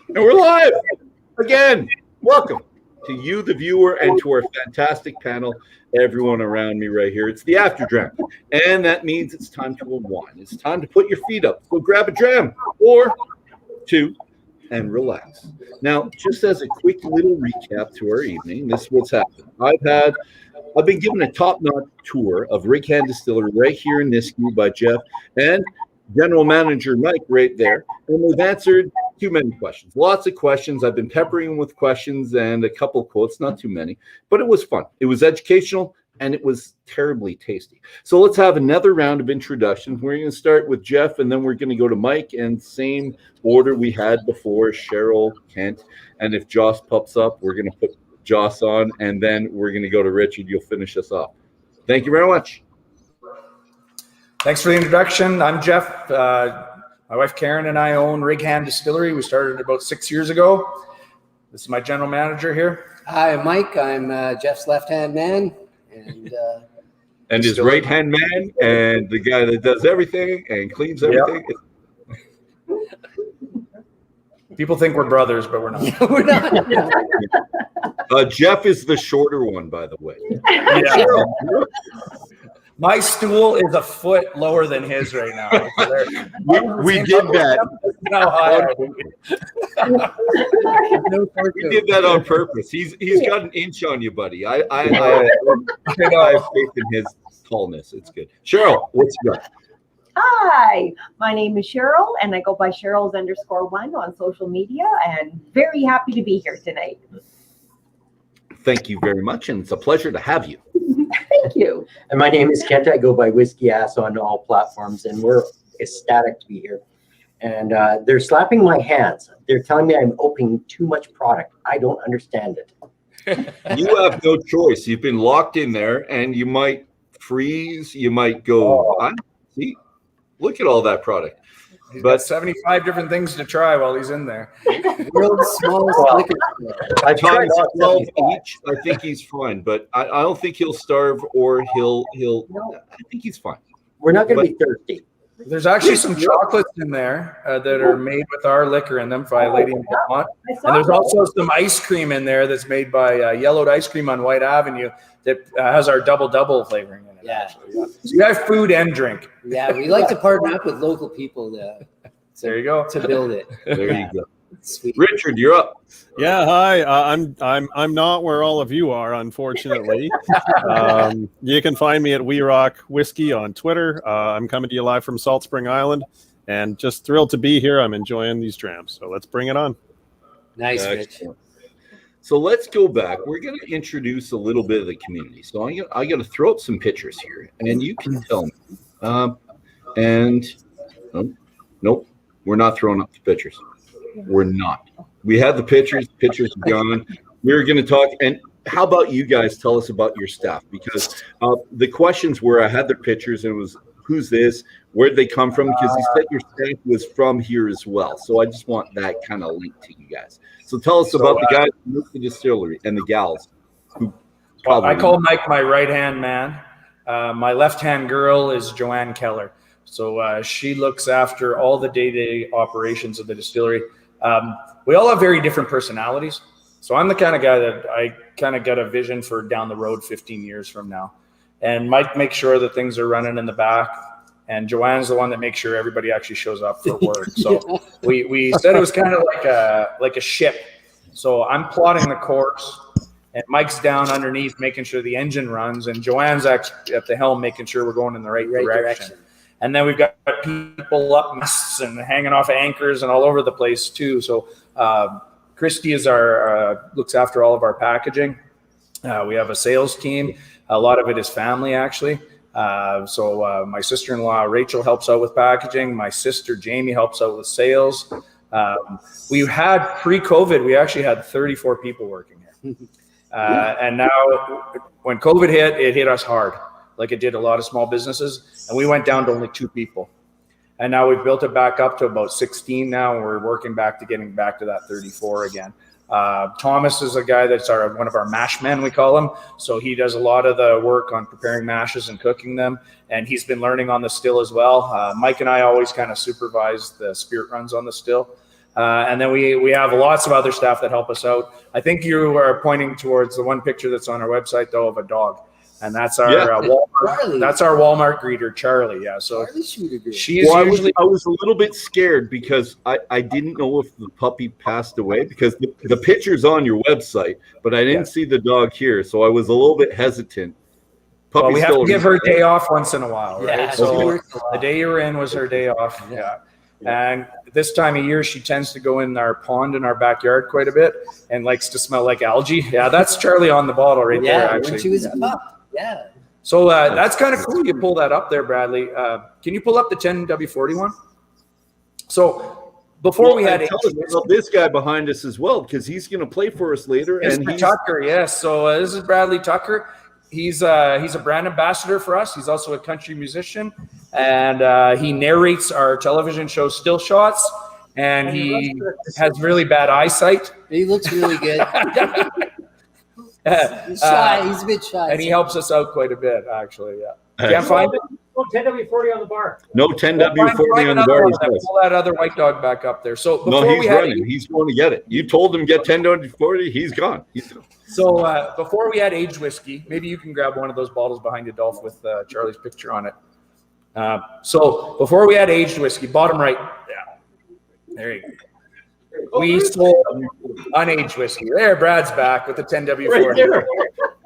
And we're live again. Welcome to you, the viewer, and to our fantastic panel, everyone around me right here. It's the After Dram, and that means it's time to unwind. It's time to put your feet up. Go grab a dram or two and relax. Now, just as a quick little recap to our evening, this is what's happened. I've been given a top-notch tour of Hand Distillery right here in Nisku by Jeff and General Manager Mike right there, and we've answered too many questions. Lots of questions. I've been peppering them with questions and a couple quotes, not too many, but it was fun. It was educational, and it was terribly tasty. So let's have another round of introductions. We're going to start with Jeff, and then we're going to go to Mike, and same order we had before, Cheryl, Kent, and if Joss pops up, we're going to put Joss on, and then we're going to go to Richard. You'll finish us off. Thank you very much. Thanks for the introduction. I'm Jeff. My wife Karen and I own Hand Distillery. We started about 6 years ago. This is my general manager here. Hi, I'm Mike. I'm Jeff's left-hand man. And his right-hand man, and the guy that does everything and cleans everything. Yep. People think we're brothers, but we're not. Yeah, we're not. Jeff is the shorter one, by the way. Yeah. My stool is a foot lower than his right now. We did that. We did that on purpose. He's got an inch on you, buddy. I have faith in his tallness. It's good. Cheryl, what's your? Hi, my name is Cheryl, and I go by Cheryl's_1 on social media, and very happy to be here tonight. Thank you very much, and it's a pleasure to have you. Thank you. And my name is Kent. I go by Whiskey Ass on all platforms, and we're ecstatic to be here. And they're slapping my hands. They're telling me I'm opening too much product. I don't understand it. You have no choice. You've been locked in there, and you might freeze. You might go. See, look at all that product. He's got 75 different things to try while he's in there. World's smallest liquor store. I tried 12 each. I think he's fine, but I don't think he'll starve or he'll. I think he's fine. We're not going to be thirsty. There's actually some chocolates in there that are made with our liquor in them by a lady in Vermont. And there's also some ice cream in there that's made by Yellowed Ice Cream on White Avenue that has our double flavoring in it. Yeah. So you have food and drink. Yeah, we like to partner up with local people there you go. to build it. There you go. Sweet. Richard, you're up. Yeah, hi. I'm not where all of you are, unfortunately. You can find me at We Rock Whiskey on Twitter. I'm coming to you live from Salt Spring Island, and just thrilled to be here. I'm enjoying these drams, so let's bring it on. Nice, Rich. So let's go back. We're going to introduce a little bit of the community. So I got to throw up some pictures here, and you can tell me. Nope, we're not throwing up the pictures. We're not. We had the pictures. The pictures are gone. We're going to talk. And how about you guys tell us about your staff? Because the questions were, I had their pictures, and it was, who's this? Where'd they come from? Because he said your staff was from here as well. So I just want that kind of link to you guys. So tell us about the guys who moved the distillery and the gals. I call Mike my right-hand man. My left-hand girl is Joanne Keller. So she looks after all the day-to-day operations of the distillery. We all have very different personalities. So I'm the kind of guy that I kind of got a vision for down the road 15 years from now. And Mike makes sure that things are running in the back. And Joanne's the one that makes sure everybody actually shows up for work. So we said it was kind of like a ship. So I'm plotting the course, and Mike's down underneath making sure the engine runs, and Joanne's actually at the helm making sure we're going in the right direction. And then we've got people up masts and hanging off anchors and all over the place too. So Christy is our looks after all of our packaging. We have a sales team. A lot of it is family, actually. So my sister-in-law Rachel helps out with packaging. My sister Jamie helps out with sales. We had pre-COVID, we actually had 34 people working here. And now when COVID hit, it hit us hard, like it did a lot of small businesses. And we went down to only 2 people. And now we've built it back up to about 16 now. And we're working back to getting back to that 34 again. Thomas is a guy that's one of our mash men, we call him. So he does a lot of the work on preparing mashes and cooking them. And he's been learning on the still as well. Mike and I always kind of supervise the spirit runs on the still. And then we have lots of other staff that help us out. I think you are pointing towards the one picture that's on our website, though, of a dog. And that's our Walmart. That's our Walmart greeter, Charlie. Yeah, so she's usually. I was a little bit scared because I didn't know if the puppy passed away because the picture's on your website, but I didn't see the dog here, so I was a little bit hesitant. Well, we have to give her a day off once in a while, right? Yeah, so the day you were in was her day off. Yeah. And this time of year, she tends to go in our pond in our backyard quite a bit and likes to smell like algae. Yeah, that's Charlie on the bottle right there, actually. When she was a pup. Yeah. So that's kind of cool. You pull that up there, Bradley. Can you pull up the 10W40 one? So before we had this guy behind us as well, because he's going to play for us later. And Tucker, yes. So this is Bradley Tucker. He's a brand ambassador for us. He's also a country musician, and he narrates our television show Still Shots. And he has really bad eyesight. He looks really good. He's shy. He's a bit shy. And he helps us out quite a bit, actually. Yeah. Can't find it? No 10W40 on the bar. No 10W40 on the bar. Pull that other white dog back up there. So he's running. He's going to get it. You told him get 10W40. He's gone. So before we had aged whiskey, maybe you can grab one of those bottles behind you, Dolph, with Charlie's picture on it. So before we had aged whiskey, bottom right. Yeah. There you go. We sold unaged whiskey. There, Brad's back with the 10W40. Right,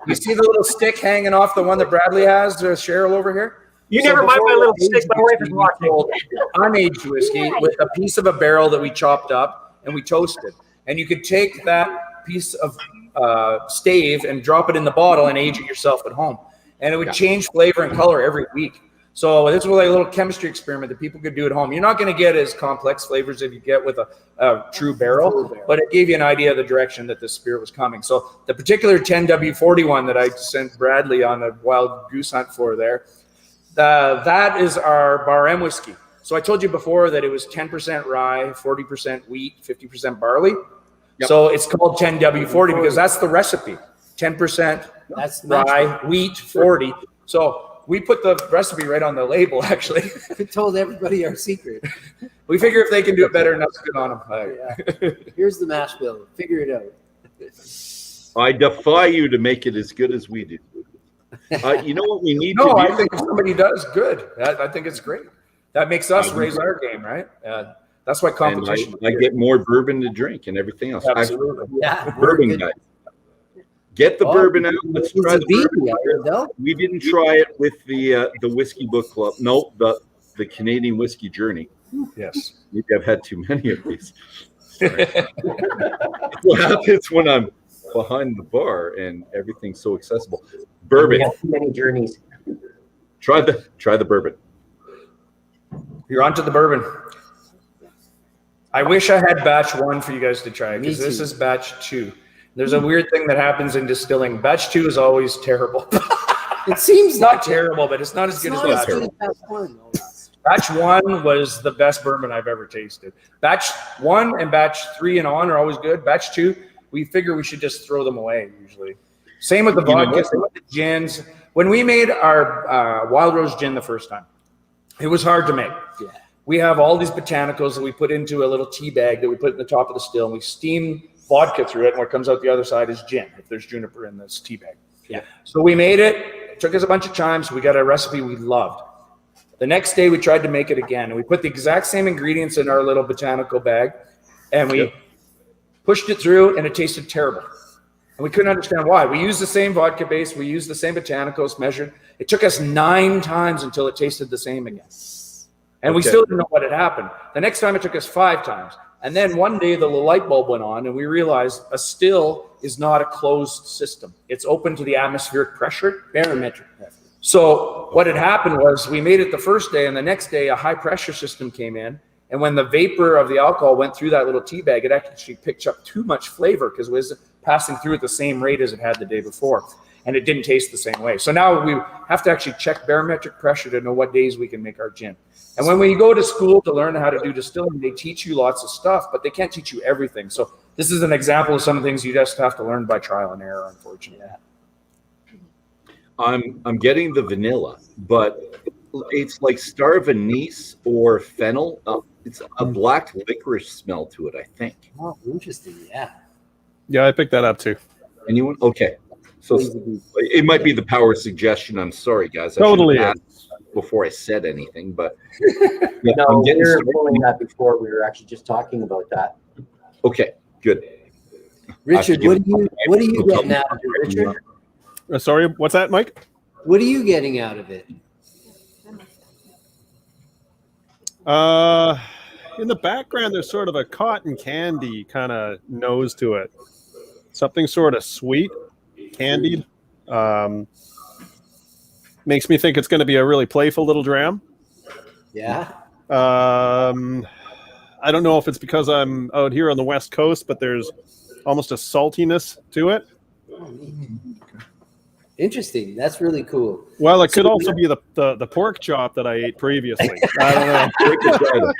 you see the little stick hanging off the one that Bradley has, Cheryl over here? You never mind my little stick. My wife is watching. Unaged whiskey with a piece of a barrel that we chopped up and we toasted. And you could take that piece of stave and drop it in the bottle and age it yourself at home. And it would change flavor and color every week. So this was like a little chemistry experiment that people could do at home. You're not going to get as complex flavors as you get with a true barrel, but it gave you an idea of the direction that the spirit was coming. So the particular 10W40 one that I sent Bradley on a wild goose hunt for there, that is our Bar M whiskey. So I told you before that it was 10% rye, 40% wheat, 50% barley. Yep. So it's called 10W40 because that's the recipe. 10% rye, wheat, 40. So we put the recipe right on the label, actually. We told everybody our secret. We figure if they can do it better, that's good on them. Here's the mash bill. Figure it out. I defy you to make it as good as we do. You know what we need to do? No, I think if somebody does good. I think it's great. That makes us raise our game, right? That's why competition. I get more bourbon to drink and everything else. Absolutely. Bourbon guys. Get the bourbon out. Let's try the bourbon. We didn't try it with the Whiskey Book Club. No, the Canadian Whisky Journey. Yes. Maybe I've had too many of these. What happens when I'm behind the bar and everything's so accessible? Bourbon. We have too many journeys. Try the bourbon. You're onto the bourbon. I wish I had batch 1 for you guys to try because this is batch 2. There's a weird thing that happens in distilling. Batch 2 is always terrible. It seems not terrible, but it's not as good as batch 1. Batch 1 was the best bourbon I've ever tasted. Batch 1 and batch 3 and on are always good. Batch 2, we figure we should just throw them away usually. Same with the vodka, same with the gins. When we made our Wild Rose gin the first time, it was hard to make. Yeah. We have all these botanicals that we put into a little tea bag that we put in the top of the still, and we steam vodka through it, and what comes out the other side is gin, if there's juniper in this tea bag. Yeah. So we made it. It took us a bunch of time, so we got a recipe we loved. The next day, we tried to make it again, and we put the exact same ingredients in our little botanical bag, and we pushed it through, and it tasted terrible. And we couldn't understand why. We used the same vodka base. We used the same botanicals measured. It took us 9 times until it tasted the same again. And we still didn't know what had happened. The next time, it took us 5 times. And then one day the light bulb went on and we realized a still is not a closed system. It's open to the atmospheric pressure, barometric pressure. So what had happened was we made it the first day and the next day a high pressure system came in. And when the vapor of the alcohol went through that little tea bag, it actually picked up too much flavor because it was passing through at the same rate as it had the day before. And it didn't taste the same way. So now we have to actually check barometric pressure to know what days we can make our gin. And when we go to school to learn how to do distilling, they teach you lots of stuff, but they can't teach you everything. So this is an example of some things you just have to learn by trial and error, unfortunately. I'm getting the vanilla, but it's like star of anise or fennel. It's a black licorice smell to it, I think. Oh, interesting. Yeah. Yeah, I picked that up too. Anyone? Okay. So it might be the power of suggestion. I'm sorry, guys. I Totally should have asked before I said anything, but yeah, No, I'm we getting were started. pulling that before. We were actually just talking about that. Okay, good. Richard, what are you getting out of it, Richard? Sorry, what's that, Mike? What are you getting out of it? In the background, there's sort of a cotton candy kind of nose to it. Something sort of sweet, candied. Makes me think it's going to be a really playful little dram. Yeah. I don't know if it's because I'm out here on the West Coast, but there's almost a saltiness to it. Interesting. That's really cool. Well, it could also be the pork chop that I ate previously. I don't know.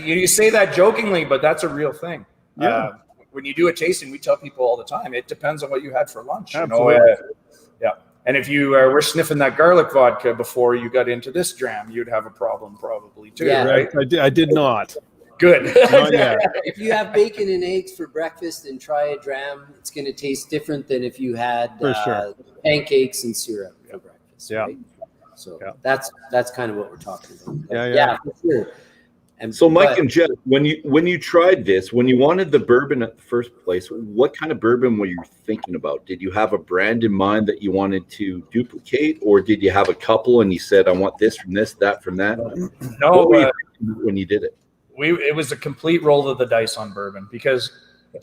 You say that jokingly, but that's a real thing. Yeah. When you do a tasting, we tell people all the time, it depends on what you had for lunch. Absolutely. Yeah. And if you were sniffing that garlic vodka before you got into this dram, you'd have a problem probably too, Yeah. right? I did not. Good. Not yet. If you have bacon and eggs for breakfast and try a dram, it's going to taste different than if you had For sure. pancakes and syrup for breakfast. Yeah. Right? So Yeah. that's kind of what we're talking about. Yeah. For sure. And So, Mike and Jeff, when you tried this, when you wanted the bourbon at the first place, what kind of bourbon were you thinking about? Did you have a brand in mind that you wanted to duplicate, or did you have a couple and you said, "I want this from this, that from that"? No, What were you thinking when you did it? it was a complete roll of the dice on bourbon, because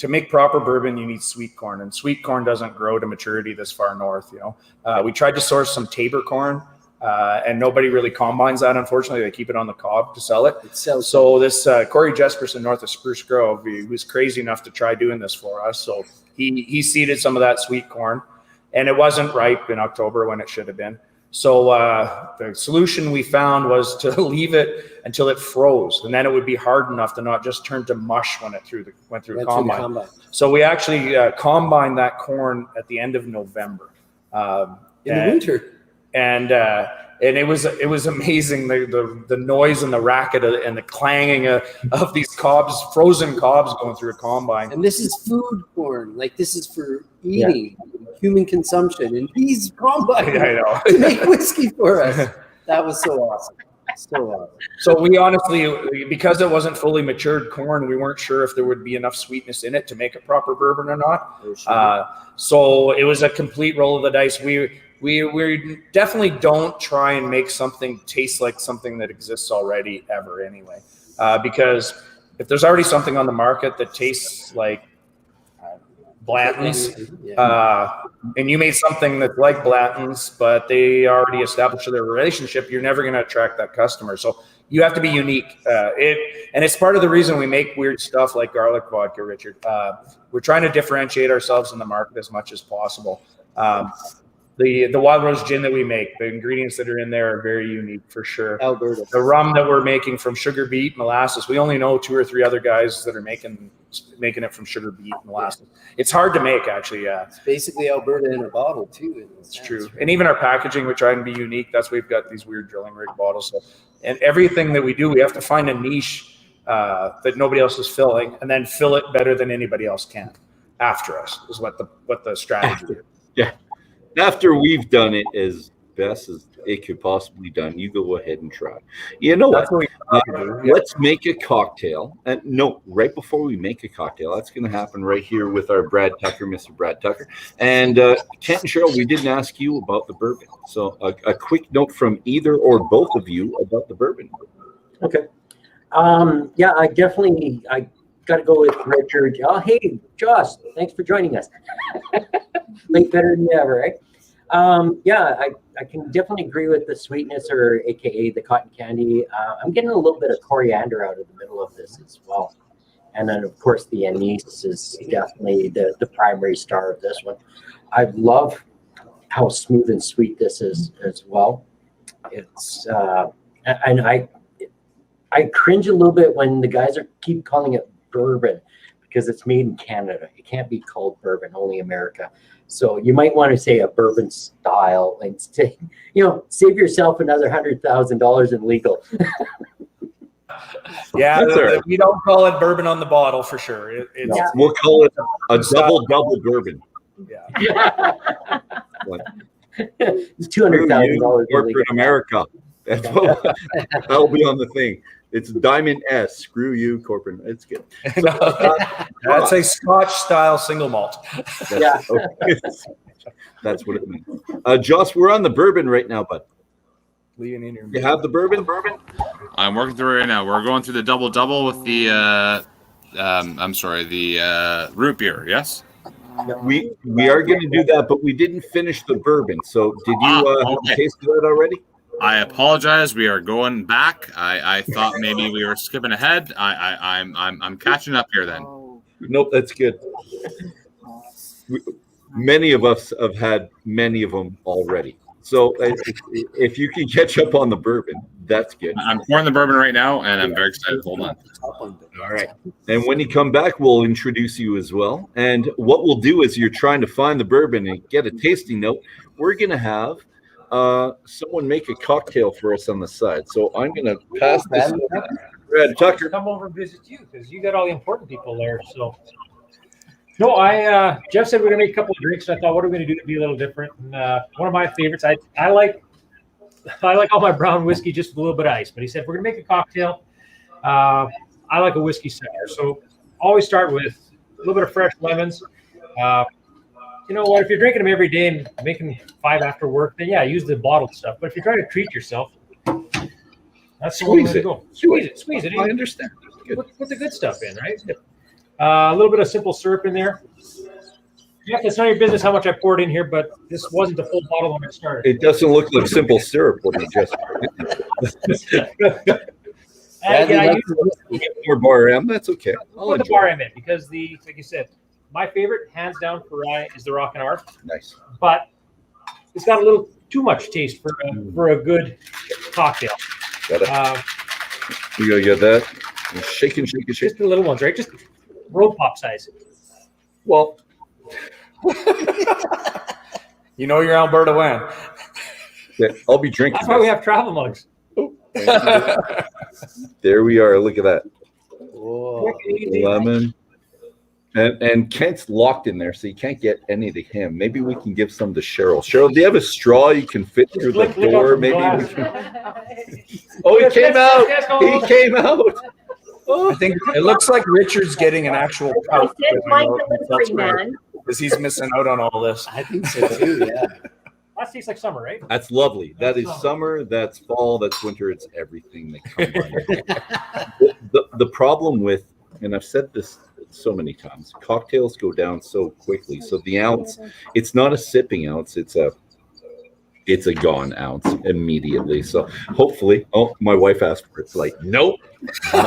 to make proper bourbon, you need sweet corn, and sweet corn doesn't grow to maturity this far north. We tried to source some Tabor corn, and nobody really combines that. Unfortunately, they keep it on the cob to sell it. So this Corey Jesperson north of Spruce Grove, he was crazy enough to try doing this for us. So he seeded some of that sweet corn, and it wasn't ripe in October when it should have been. So the solution we found was to leave it until it froze, and then it would be hard enough to not just turn to mush when it went through the combine. So we actually combined that corn at the end of November. In the winter. And it was amazing, the noise and the racket and the clanging of these cobs, frozen cobs going through a combine. And this is food corn. Like, this is for eating, human consumption. And he's combined I know. to make whiskey for us. That was so awesome. So awesome. So we honestly, because it wasn't fully matured corn, we weren't sure if there would be enough sweetness in it to make a proper bourbon or not. So it was a complete roll of the dice. We definitely don't try and make something taste like something that exists already ever anyway. Because if there's already something on the market that tastes like Blanton's, and you made something that's like Blanton's, but they already established their relationship, you're never going to attract that customer. So you have to be unique. And it's part of the reason we make weird stuff like garlic vodka, Richard. We're trying to differentiate ourselves in the market as much as possible. The Wild Rose gin that we make, the ingredients that are in there are very unique for sure. Alberta. The rum that we're making from sugar beet molasses, we only know 2 or 3 other guys that are making it from sugar beet molasses. It's hard to make, actually. It's basically Alberta in a bottle too. It's true. And even our packaging, we try and be unique. That's why we've got these weird drilling rig bottles. So, and everything that we do, we have to find a niche that nobody else is filling, and then fill it better than anybody else can after us. Is what the strategy is. Yeah. After we've done it as best as it could possibly done, you go ahead and try. You know what? Let's make a cocktail. And no, right before we make a cocktail, that's going to happen right here with our Brad Tucker, Mr. Brad Tucker. And Kent and Cheryl, we didn't ask you about the bourbon. So a quick note from either or both of you about the bourbon. Okay. Yeah, I got to go with Richard. Oh, hey, Josh, thanks for joining us. Late better than ever, right? Yeah, I can definitely agree with the sweetness, or AKA the cotton candy. I'm getting a little bit of coriander out of the middle of this as well. And then, of course, the anise is definitely the primary star of this one. I love how smooth and sweet this is as well. It's and I cringe a little bit when the guys keep calling it bourbon, because it's made in Canada. It can't be called bourbon, only America. So you might want to say a bourbon style and stay, save yourself another $100,000 in legal. Yeah, That's all right. we don't call it bourbon on the bottle for sure. We'll call it a double bourbon. Yeah. It's $200,000 corporate America. That's what that'll be on the thing. It's Diamond S. Screw you, corporate. It's good. That's a Scotch style single malt. That's what it means. Joss, we're on the bourbon right now, bud. You have the bourbon? I'm working through it right now. We're going through the double with the the root beer. Yes. We are going to do that, but we didn't finish the bourbon. So did you taste that already? I apologize. We are going back. I thought maybe we were skipping ahead. I'm catching up here then. Nope, that's good. Many of us have had many of them already. So if you can catch up on the bourbon, that's good. I'm pouring the bourbon right now, and I'm very excited. Hold on. All right. And when you come back, we'll introduce you as well. And what we'll do is you're trying to find the bourbon and get a tasting note. We're going to have someone make a cocktail for us on the side. So I'm going to pass this. Brad Tucker. Come over and visit you because you got all the important people there. So, no, Jeff said we're gonna make a couple of drinks. And I thought, what are we gonna do to be a little different? And one of my favorites, I like all my brown whiskey just with a little bit of ice. But he said we're gonna make a cocktail. I like a whiskey sour, so always start with a little bit of fresh lemons. You know what? If you're drinking them every day and making 5 after work, then yeah, use the bottled stuff. But if you're trying to treat yourself, that's the way to go. Squeeze it. I understand. Put the good stuff in, right? A little bit of simple syrup in there. Jeff, it's not your business how much I poured in here, but this wasn't the full bottle when I started. It doesn't look like simple syrup when you just more bar M. That's okay. Put the bar M in because like you said, my favorite, hands down, for rye is the Rock and R. Nice, but it's got a little too much taste for a good cocktail. Got it. You gotta get that. Shake. Just the little ones, right? Just road pop size. Well, you know you're Alberta when. Yeah, I'll be drinking. That's why we have travel mugs. There we are. Look at that. Whoa. Lemon. And Kent's locked in there, so you can't get any to him. Maybe we can give some to Cheryl. Cheryl, do you have a straw you can fit through the door? Maybe we can. Oh, he came out. He came out. I think it looks like Richard's getting an actual pouch because he's missing out on all this. I think so too. Yeah. That tastes like summer, right? That's lovely. That is summer. That's fall. That's winter. It's everything that comes. The problem with, and I've said this so many times, cocktails go down so quickly. So the ounce, it's not a sipping ounce. It's a gone ounce immediately. So hopefully, my wife asked for it. It's like, nope. We're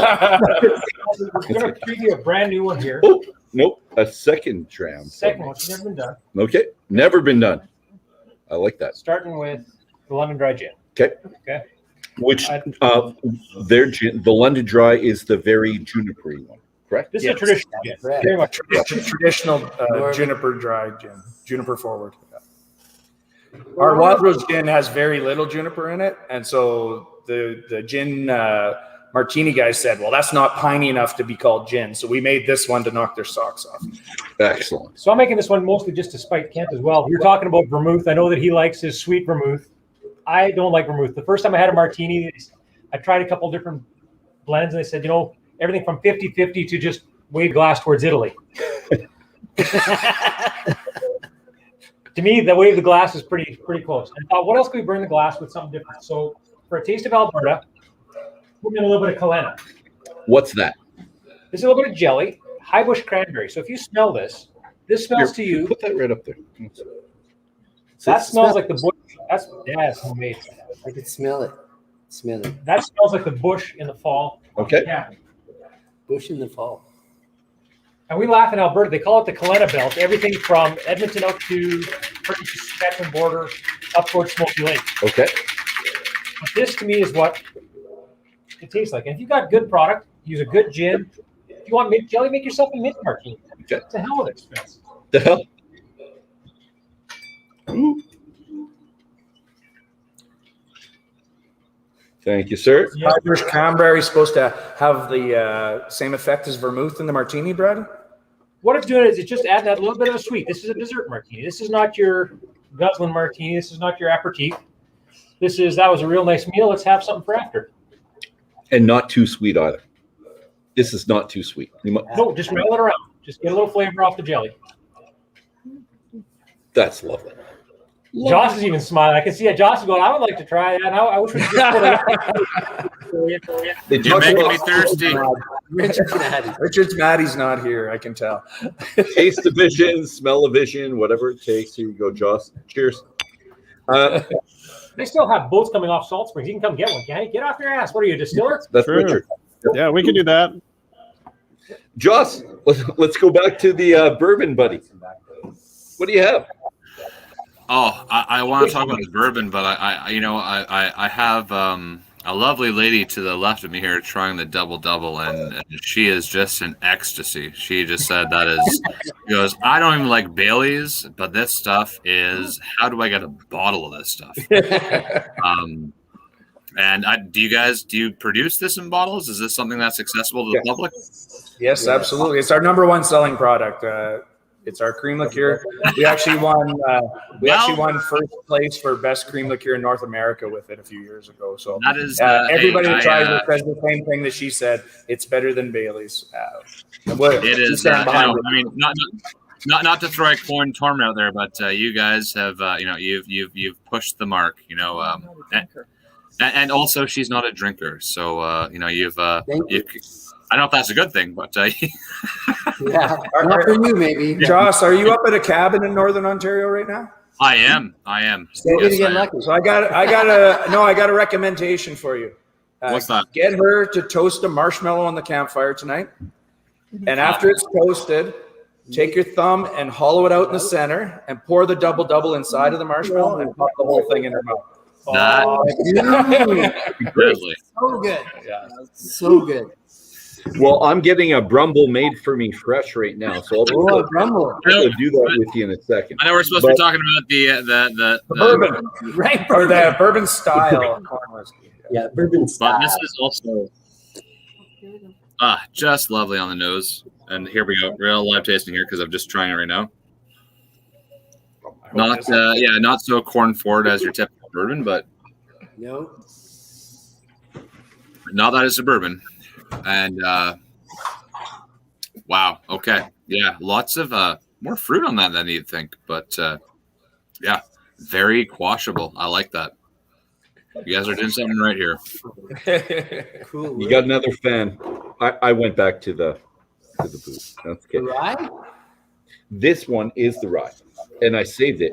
going to preview a brand new one here. Oh, nope. A second dram. Second one. Never been done. Okay. Never been done. I like that. Starting with the London Dry Gin. Okay. Which their gin, the London Dry, is the very juniper-y one, correct? This is a traditional gin. Very much traditional juniper dry gin, juniper forward. Yeah. Our Wild Rose gin has very little juniper in it, and so the gin martini guys said, well, that's not piney enough to be called gin, so we made this one to knock their socks off. Excellent. So I'm making this one mostly just to spite Kent as well. You're talking about vermouth. I know that he likes his sweet vermouth. I don't like vermouth. The first time I had a martini, I tried a couple different blends, and they said, everything from 50-50 to just wave glass towards Italy. To me, the wave the glass is pretty close. I thought, what else could we burn the glass with something different? So for a taste of Alberta, put in a little bit of Kalena. What's that? This is a little bit of jelly, high bush cranberry. So if you smell this smells to you. Put that right up there. That smells like the bush. That's homemade. I can smell it. That smells like the bush in the fall. Okay. Yeah. Bush in the fall. And we laugh in Alberta. They call it the Kalena Belt. Everything from Edmonton up to Saskatchewan border, up towards Smoky Lake. Okay. But this to me is what it tastes like. And if you've got good product, use a good gin, you want mint jelly, make yourself a mint martini. Okay. To hell with it, Spence. The hell? Ooh. Thank you, sir. Yeah. Irish cranberry is supposed to have the same effect as vermouth in the martini, Brad? What it's doing is it's just adding that little bit of a sweet. This is a dessert martini. This is not your guzzling martini. This is not your aperitif. That was a real nice meal. Let's have something for after. And not too sweet either. This is not too sweet. No, just roll it around. Just get a little flavor off the jelly. That's lovely. Yeah. Josh is even smiling. I can see Josh is going, I would like to try that. I wish we could just put it. You're making me thirsty. Richard's mad he's not here, I can tell. Taste the vision, smell the vision, whatever it takes. Here you go, Josh. Cheers. They still have boats coming off Salt Springs. You can come get one, can't you? Get off your ass. What are you, a distiller? That's Sure. Richard. Yeah, we can do that. Josh, let's go back to the bourbon, buddy. What do you have? Oh, I want to talk about the bourbon, but I have a lovely lady to the left of me here trying the double, and she is just an ecstasy. She just said she goes, I don't even like Bailey's, but this stuff is, how do I get a bottle of this stuff? Do you produce this in bottles? Is this something that's accessible to the public? Yes, absolutely. It's our number one selling product. It's our cream liqueur. We actually won. Actually won first place for best cream liqueur in North America with it a few years ago. So that is everybody that tries it says the same thing that she said. It's better than Bailey's. It is. Not to throw a coin torn out there, but you guys have you've pushed the mark. And also she's not a drinker, so you've. I don't know if that's a good thing, but yeah, not for you, maybe. Josh, are you up at a cabin in Northern Ontario right now? I am. Still gonna get lucky. So I got a recommendation for you. What's that? Get her to toast a marshmallow on the campfire tonight, and after it's toasted, take your thumb and hollow it out in the center, and pour the double inside of the marshmallow, and pop the whole thing in her mouth. Really? So good. Yeah. So good. Well, I'm getting a Brumble made for me fresh right now, so I'll do that with you in a second. I know we're supposed to be talking about the bourbon, right? Or the bourbon style corn whiskey. Yeah, bourbon style. But this is also just lovely on the nose. And here we go, real live tasting here because I'm just trying it right now. Not so corn forward as your typical bourbon, but no, not that it's a bourbon. And wow, okay, yeah, lots of more fruit on that than you'd think, but yeah, very quashable. I like that. You guys are doing something right here. Cool. You got another fan. I went back to the booth. That's good. The rye? This one is the rye, and I saved it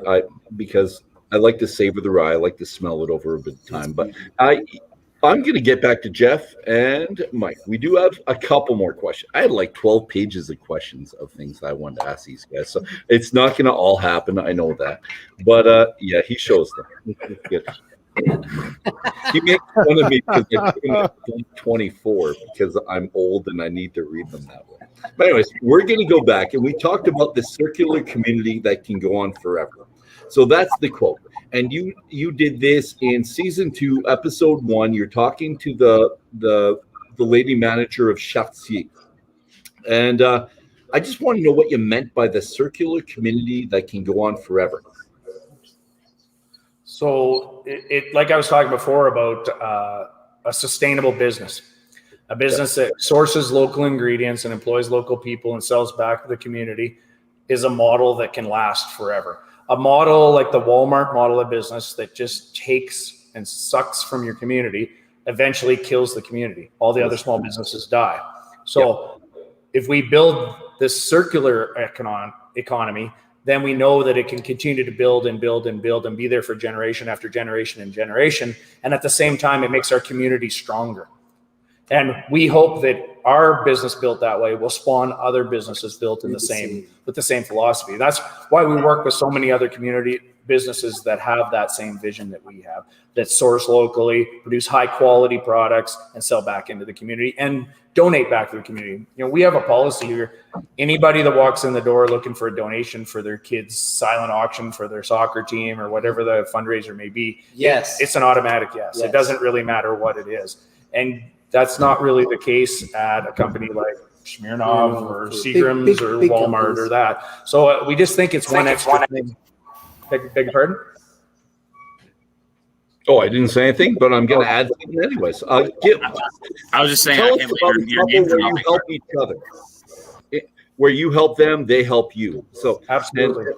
because I like to savor the rye. I like to smell it over a bit of time, but I'm going to get back to Jeff and Mike. We do have a couple more questions. I had like 12 pages of questions of things I wanted to ask these guys. So it's not going to all happen. I know that. But yeah, he shows them. Good. He makes fun of me because I'm 24 because I'm old and I need to read them that way. But anyways, we're going to go back and we talked about the circular community that can go on forever. So that's the quote. And you did this in season 2, episode 1. You're talking to the lady manager of Chartier. And I just want to know what you meant by the circular community that can go on forever. So it like I was talking before about a sustainable business, a business that sources local ingredients and employs local people and sells back to the community is a model that can last forever. A model like the Walmart model of business that just takes and sucks from your community eventually kills the community. All the other small businesses die. So if we build this circular economy, then we know that it can continue to build and build and build and be there for generation after generation and generation. And at the same time, it makes our community stronger. And we hope that our business built that way will spawn other businesses built in with the same philosophy. That's why we work with so many other community businesses that have that same vision that we have, that source locally, produce high quality products, and sell back into the community and donate back to the community. You know, we have a policy here. Anybody that walks in the door looking for a donation for their kids' silent auction for their soccer team or whatever the fundraiser may be, Yes, it's an automatic yes. It doesn't really matter what it is. And that's not really the case at a company like Smirnoff or Seagram's or big Walmart companies. or that. So we just think it's one extra thing. Beg pardon? Oh, I didn't say anything, but I'm going to add something anyways. I was just saying, Tell I us can't about believe the your couple name where you dropping. help each other. Where you help them, they help you. So Absolutely.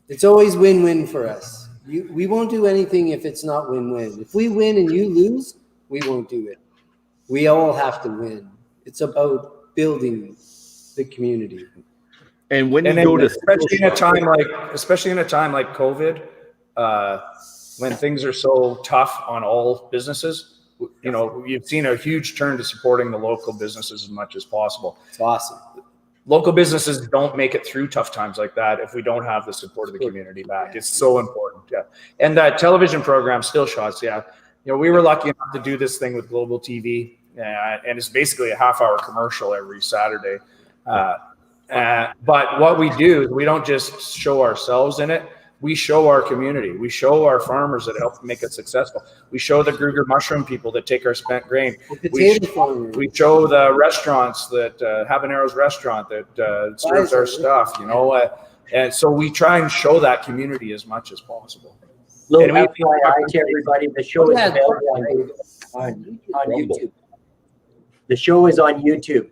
it's always win-win for us. We won't do anything if it's not win-win. If we win and you lose, we won't do it. We all have to win. It's about building the community. And when And you go to especially in a time like COVID, when things are so tough on all businesses, you know, you've seen a huge turn to supporting the local businesses as much as possible. It's awesome. Local businesses don't make it through tough times like that if we don't have the support of the community back. It's so important. Yeah. And that television program, Still Shots. Yeah. You know, we were lucky enough to do this thing with Global TV, and it's basically a half-hour commercial every Saturday. But what we do is we don't just show ourselves in it. We show our community. We show our farmers that help make it successful. We show the Gruger mushroom people that take our spent grain. We show the restaurants that Habanero's restaurant that serves our stuff, you know. And so we try and show that community as much as possible. Little FYI to everybody, the show is available on YouTube. The show is on YouTube.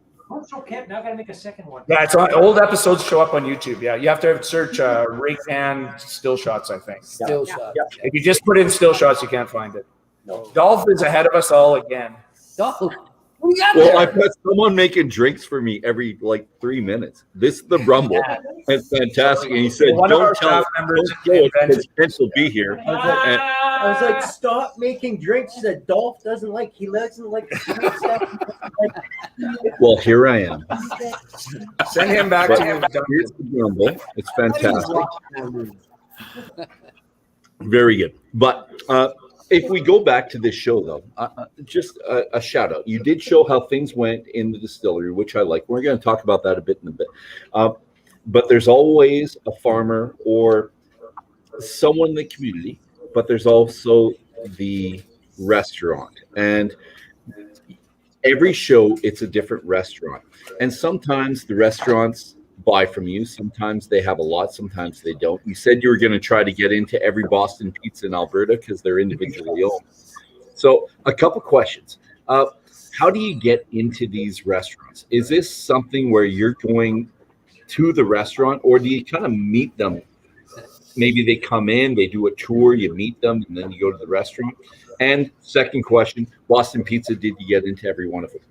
Okay, now I gotta make a second one. Yeah, it's on. Old episodes show up on YouTube. Yeah, you have to search Rake Hand Still Shots, I think. Still Shots. Yeah. If you just put in Still Shots, you can't find it. No. Dolph is ahead of us all again. Dolph, we got Well, there. I've got someone making drinks for me every like 3 minutes. This is the Rumble. It's fantastic. And he said, One of our don't tell staff members because Vince will be here. And I was like, stop making drinks that Dolph doesn't like. He doesn't like sweet stuff. well, here I am. Send him back But to you. here's the Rumble. It's fantastic. Very good. But if we go back to this show, though, just a shout out. You did show how things went in the distillery, which I like. We're going to talk about that a bit in a bit. But there's always a farmer or someone in the community, but there's also the restaurant. And every show, it's a different restaurant. And sometimes the restaurants buy from you. Sometimes they have a lot. Sometimes they don't. You said you were going to try to get into every Boston Pizza in Alberta because they're individually owned. So a couple questions. How do you get into these restaurants? Is this something where you're going to the restaurant, or do you kind of meet them? Maybe they come in, they do a tour, you meet them, and then you go to the restaurant. And second question, Boston Pizza, did you get into every one of them?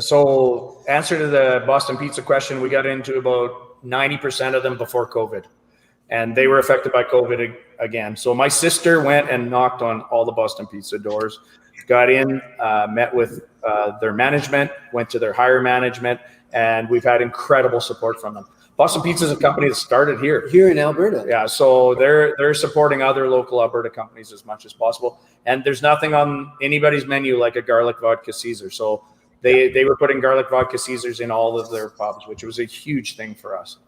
So answer to the Boston Pizza question, we got into about 90% of them before COVID. And they were affected by COVID again. So my sister went and knocked on all the Boston Pizza doors, got in, met with their management, went to their higher management, and we've had incredible support from them. Boston Pizza is a company that started here in Alberta. Yeah, so they're supporting other local Alberta companies as much as possible. And there's nothing on anybody's menu like a garlic vodka Caesar. So they were putting garlic vodka Caesars in all of their pubs, which was a huge thing for us.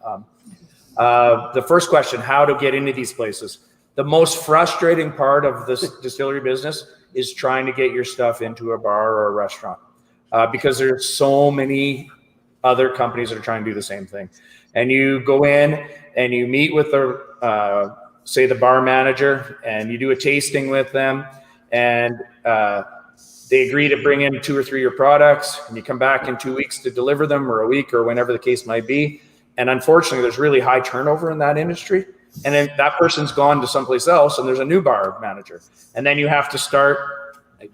The first question, how to get into these places. The most frustrating part of this distillery business is trying to get your stuff into a bar or a restaurant because there's so many other companies that are trying to do the same thing. And you go in and you meet with the, say the bar manager, and you do a tasting with them, and they agree to bring in 2 or 3 of your products, and you come back in 2 weeks to deliver them, or a week, or whenever the case might be. And unfortunately, there's really high turnover in that industry. And then that person's gone to someplace else, and there's a new bar manager. And then you have to start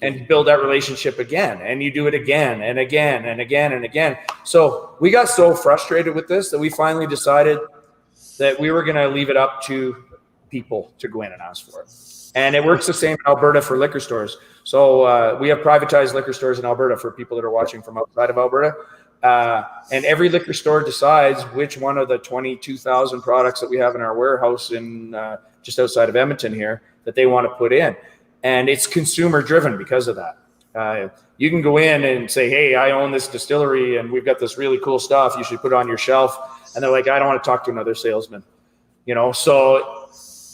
and build that relationship again, and you do it again and again and again and again. So we got so frustrated with this that we finally decided that we were going to leave it up to people to go in and ask for it. And it works the same in Alberta for liquor stores. So we have privatized liquor stores in Alberta for people that are watching from outside of Alberta. And every liquor store decides which one of the 22,000 products that we have in our warehouse in just outside of Edmonton here that they want to put in. And it's consumer driven because of that. You can go in and say, hey, I own this distillery and we've got this really cool stuff. You should put it on your shelf. And they're like, I don't want to talk to another salesman. So,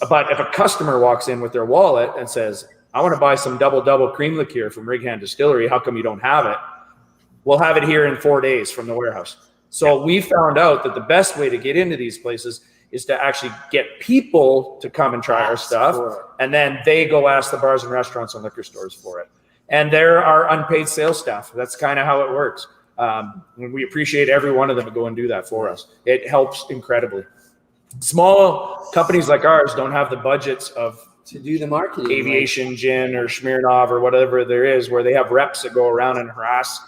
but if a customer walks in with their wallet and says, I want to buy some double cream liqueur from Hand Distillery, how come you don't have it? We'll have it here in 4 days from the warehouse. So we found out that the best way to get into these places is to actually get people to come and try our stuff. And then they go ask the bars and restaurants and liquor stores for it. And there are unpaid sales staff. That's kind of how it works. We appreciate every one of them to go and do that for us. It helps incredibly. Small companies like ours don't have the budgets to do the marketing. Aviation Gin or Smirnoff or whatever there is, where they have reps that go around and harass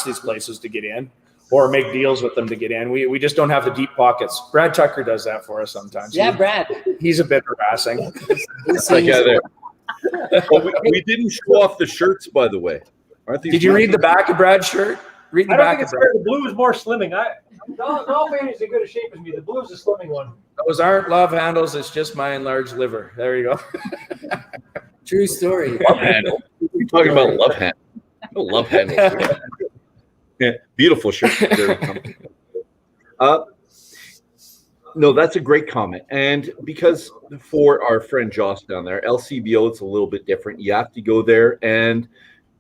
these places to get in or make deals with them to get in. We just don't have the deep pockets. Brad Tucker does that for us sometimes. Yeah, Brad. He's a bit harassing. Well, we didn't show off the shirts, by the way. Did you read the back of Brad's shirt? Read the back of Brad. The blue is more slimming. No man is in good a shape as me. The blue is the slimming one. Those aren't love handles. It's just my enlarged liver. There you go. True story. Love handle. You're talking about love handle. No love handles. Yeah, beautiful shirt. Very comfortable. No, that's a great comment. And because for our friend Joss down there, LCBO, it's a little bit different. You have to go there. And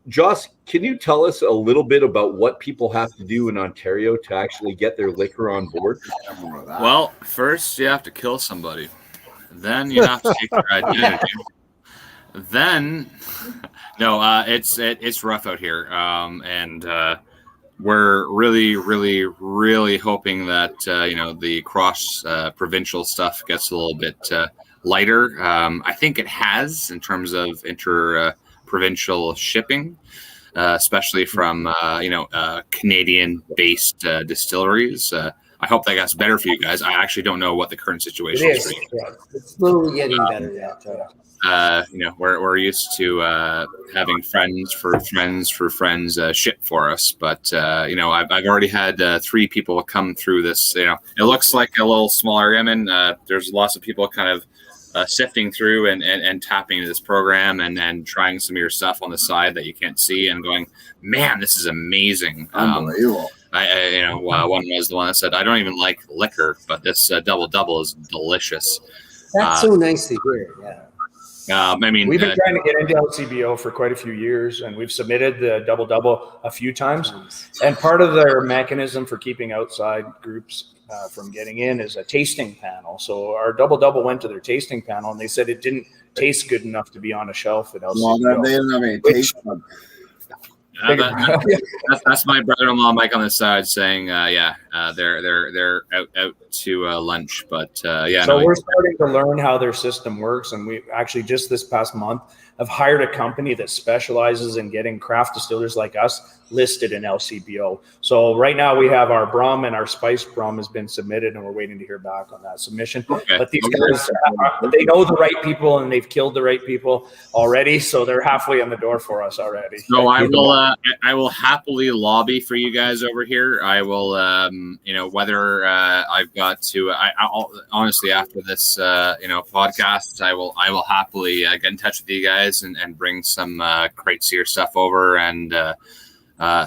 Joss, can you tell us a little bit about what people have to do in Ontario to actually get their liquor on board? Well, first you have to kill somebody. Then you have to take their identity. Then, no, it's rough out here. And we're really hoping that the cross provincial stuff gets a little bit lighter. I think it has in terms of provincial shipping, especially from Canadian based distilleries. I hope that gets better for you guys. I actually don't know what the current situation is for you. Yeah, it's slowly getting better. We're used to having friends ship for us, but I've already had 3 people come through this. It looks like a little small area. There's lots of people kind of sifting through and tapping into this program and trying some of your stuff on the side that you can't see and going, man, this is amazing. Unbelievable. One was the one that said, I don't even like liquor, but this double is delicious. That's so nice to hear. Yeah. We've been trying to get into LCBO for quite a few years, and we've submitted the double a few times. And part of their mechanism for keeping outside groups from getting in is a tasting panel. So our double went to their tasting panel, and they said it didn't taste good enough to be on a shelf at LCBO. Well, they didn't have any taste. That's my brother-in-law Mike on the side saying, they're out to lunch, but So we're starting to learn how their system works, and we actually just this past month have hired a company that specializes in getting craft distillers like us listed in LCBO. So right now we have our Brum and our Spice Brum has been submitted, and we're waiting to hear back on that submission. Okay. But these guys, they know the right people, and they've killed the right people already, so they're halfway in the door for us already. So I will happily lobby for you guys over here. I will, whether I've got to. I'll honestly after this, podcast, I will happily get in touch with you guys and bring some crates of your stuff over and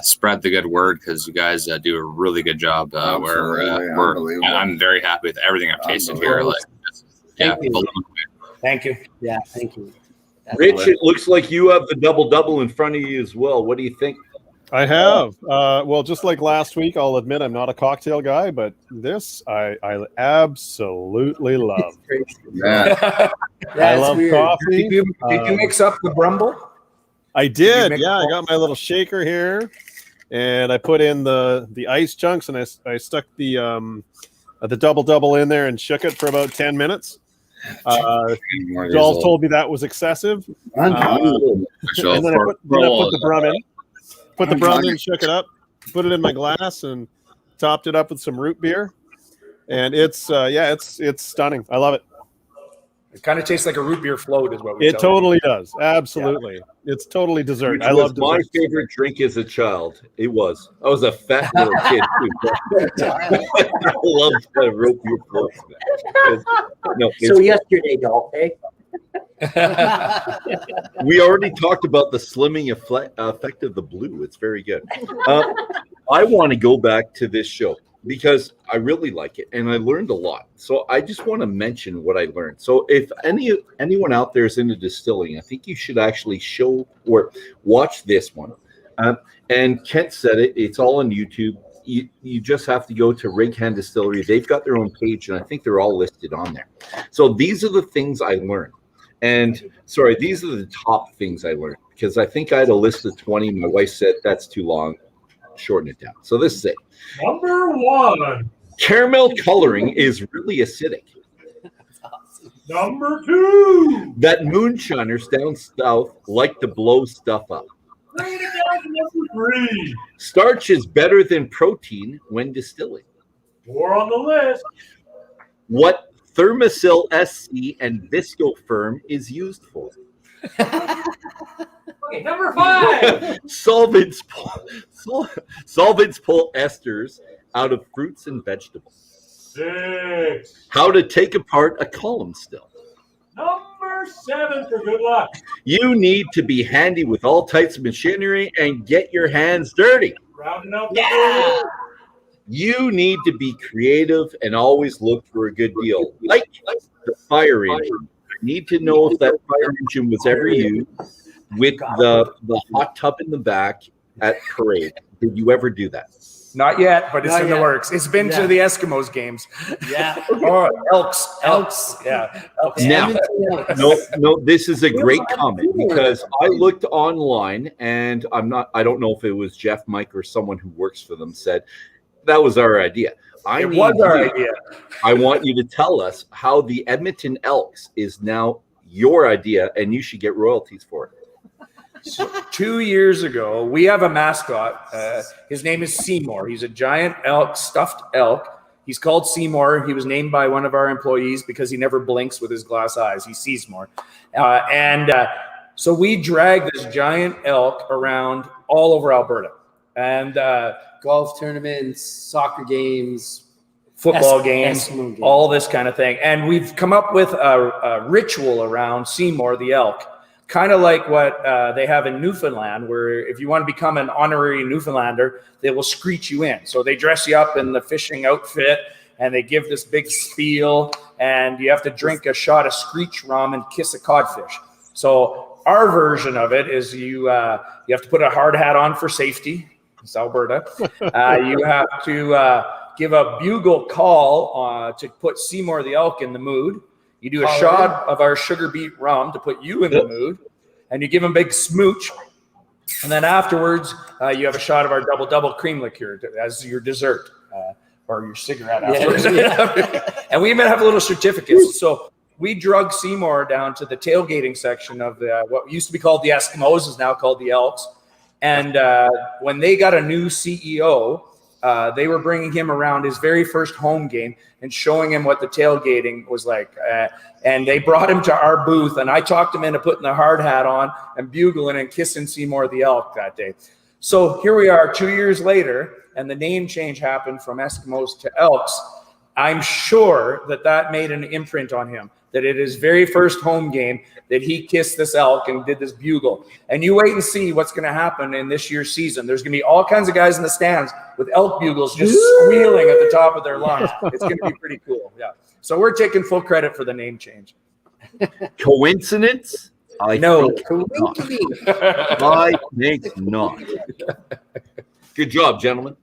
spread the good word because you guys do a really good job. I'm very happy with everything I've tasted here. Thank you. Yeah, thank you. Rich, it looks like you have the double in front of you as well. What do you think? I have. Well, just like last week, I'll admit I'm not a cocktail guy, but this I absolutely love. Yeah. I love coffee. Did you mix up the Brumble? I did. Yeah, I got my little shaker here, and I put in the ice chunks, and I stuck the double in there and shook it for about 10 minutes. Joel told me that was excessive. And then I put the Brum in. Put the Brum in, shook it up, put it in my glass, and topped it up with some root beer. And it's stunning. I love it. It kind of tastes like a root beer float, is what we. It totally does. Absolutely, it's totally dessert. Which I love my dessert. favorite drink as a child. It was. I was a fat little kid too. I loved root beer floats. No, So yesterday, Dolphin. we already talked about the slimming effect of the blue. It's very good. I want to go back to this show because I really like it and I learned a lot. So I just want to mention what I learned. So if anyone out there is into distilling, I think you should actually show or watch this one. And Kent said it. It's all on YouTube. You just have to go to Hand Distillery. They've got their own page, and I think they're all listed on there. So these are the things I learned. And sorry, these are the top things I learned because I think I had a list of 20. My wife said that's too long. Shorten it down. So this is it. Number 1. Caramel coloring is really acidic. Number 2. That moonshiners down south like to blow stuff up. Bring it down to number 3. Starch is better than protein when distilling. 4 on the list. What Thermosil SC and Visco firm is used for. Okay, number 5. Solvents pull esters out of fruits and vegetables. 6. How to take apart a column still. Number 7 for good luck. You need to be handy with all types of machinery and get your hands dirty. Rounding out Yeah. You need to be creative and always look for a good deal. Like the fire engine. Need to know if that fire engine was ever used with the hot tub in the back at parade. Did you ever do that? Not yet, but it's Not in yet. the works. It's been to the Eskimos games. Yeah. Or Elks. Yeah. Elks. Now, no, this is a great comment because I looked online and I don't know if it was Jeff, Mike, or someone who works for them said that was our idea. It was our idea. I want you to tell us how the Edmonton Elks is now your idea and you should get royalties for it. So 2 years ago, we have a mascot. His name is Seymour. He's a giant elk, stuffed elk. He's called Seymour. He was named by one of our employees because he never blinks with his glass eyes. He sees more. So we drag this giant elk around all over Alberta. And golf tournaments, soccer games, football games, Eskimo games, all this kind of thing. And we've come up with a ritual around Seymour the elk, kind of like what they have in Newfoundland, where if you want to become an honorary Newfoundlander, they will screech you in. So they dress you up in the fishing outfit and they give this big spiel and you have to drink a shot of screech rum and kiss a codfish. So our version of it is you have to put a hard hat on for safety. It's Alberta. You have to give a bugle call to put Seymour the elk in the mood. You do a shot of our sugar beet rum to put you in the mood, and you give him a big smooch. And then afterwards, you have a shot of our double cream liqueur as your dessert or your cigarette afterwards. And we even have little certificates. So we drug Seymour down to the tailgating section of what used to be called the Eskimos is now called the Elks. And when they got a new CEO, they were bringing him around his very first home game and showing him what the tailgating was like. And they brought him to our booth, and I talked him into putting the hard hat on and bugling and kissing Seymour the elk that day. So here we are 2 years later, and the name change happened from Eskimos to Elks. I'm sure that made an imprint on him, that at his very first home game that he kissed this elk and did this bugle. And you wait and see what's going to happen in this year's season. There's going to be all kinds of guys in the stands with elk bugles just squealing at the top of their lungs. It's going to be pretty cool. Yeah. So we're taking full credit for the name change. Coincidence? No. I think not. Good job, gentlemen.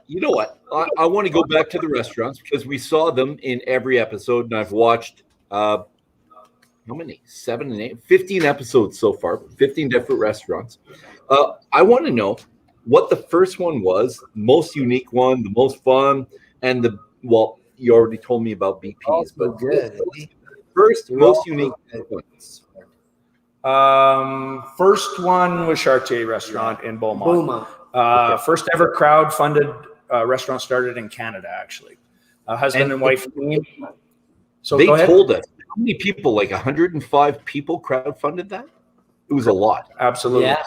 You know what? I want to go back to the restaurants because we saw them in every episode, and I've watched how many? 7 and 8, 15 episodes so far, 15 different restaurants. I want to know what the first one was, most unique one, the most fun, and you already told me about BP's, but good. First, most unique one. First one was Chartier Restaurant in Beaumont. First ever crowd-funded restaurant started in Canada, actually. Husband and wife team. So they go ahead. told us how many people, like 105 people crowdfunded that? It was a lot. Absolutely. Yeah.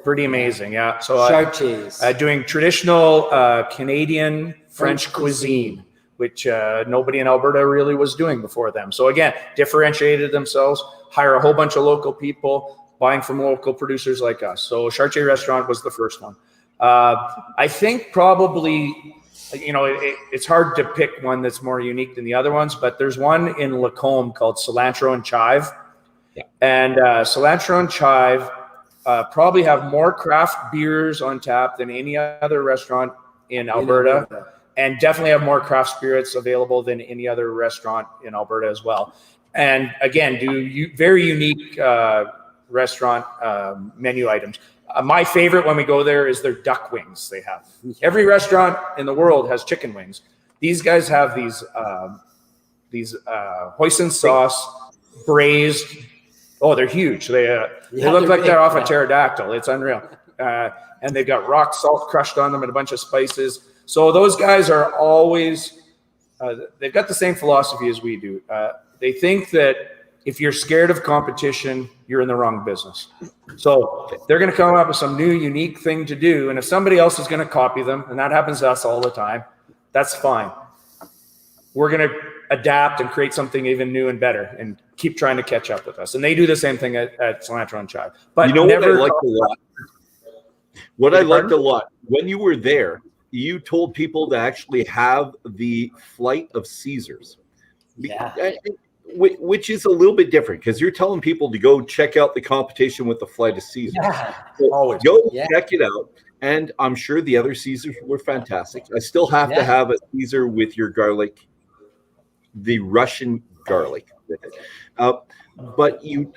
Pretty amazing. Yeah. So Chartiers. doing traditional Canadian French cuisine, which nobody in Alberta really was doing before them. So again, differentiated themselves, hire a whole bunch of local people, buying from local producers like us. So Chartier Restaurant was the first one. I think probably, it's hard to pick one that's more unique than the other ones, but there's one in Lacombe called Cilantro and Chive. Yeah. And Cilantro and Chive probably have more craft beers on tap than any other restaurant in Alberta, and definitely have more craft spirits available than any other restaurant in Alberta as well. And again, very unique restaurant menu items. My favorite when we go there is their duck wings. They have every restaurant in the world has chicken wings. These guys have these hoisin sauce braised. Oh, they're huge. They look like they're off a pterodactyl. It's unreal. And they've got rock salt crushed on them and a bunch of spices. So those guys are always, they've got the same philosophy as we do. They think that if you're scared of competition, you're in the wrong business. So they're going to come up with some new, unique thing to do. And if somebody else is going to copy them, and that happens to us all the time, that's fine. We're going to adapt and create something even new and better and keep trying to catch up with us. And they do the same thing at Cilantro and Chive. But what I liked a lot? What I liked a lot, when you were there, you told people to actually have the Flight of Caesars. Yeah. Which is a little bit different because you're telling people to go check out the competition with the Flight of Caesars. Yeah. So go check it out. And I'm sure the other Caesars were fantastic. I still have to have a Caesar with your garlic, the Russian garlic with it. But you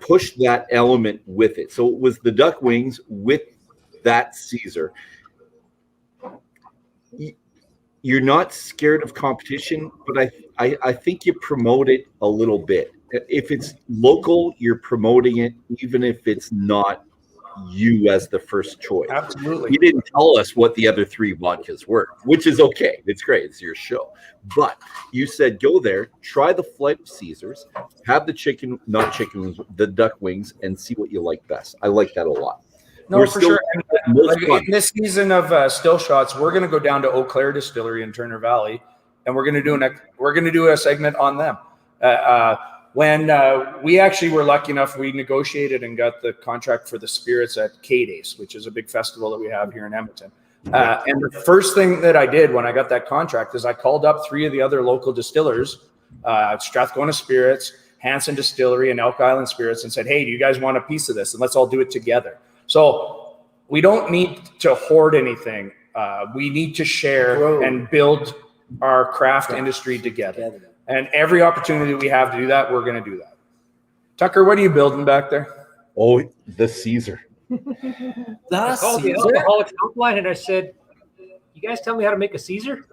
pushed that element with it. So it was the duck wings with that Caesar. You're not scared of competition, but I think you promote it a little bit. If it's local, you're promoting it, even if it's not you as the first choice. Absolutely. You didn't tell us what the other three vodkas were, which is okay. It's great. It's your show. But you said go there, try the Flight of Caesars, have the duck wings, and see what you like best. I like that a lot. No, for sure. In this season of Still Shots, we're going to go down to Eau Claire Distillery in Turner Valley, and we're going to do a segment on them. When we actually were lucky enough, we negotiated and got the contract for the spirits at K-Days, which is a big festival that we have here in Edmonton. And the first thing that I did when I got that contract is I called up 3 of the other local distillers, Strathcona Spirits, Hanson Distillery, and Elk Island Spirits, and said, hey, do you guys want a piece of this? And let's all do it together. So we don't need to hoard anything. We need to share and build our craft industry together. And every opportunity we have to do that, we're going to do that. Tucker, what are you building back there? Oh, the Caesar. I called the Alcoholics Helpline and I said, you guys tell me how to make a Caesar?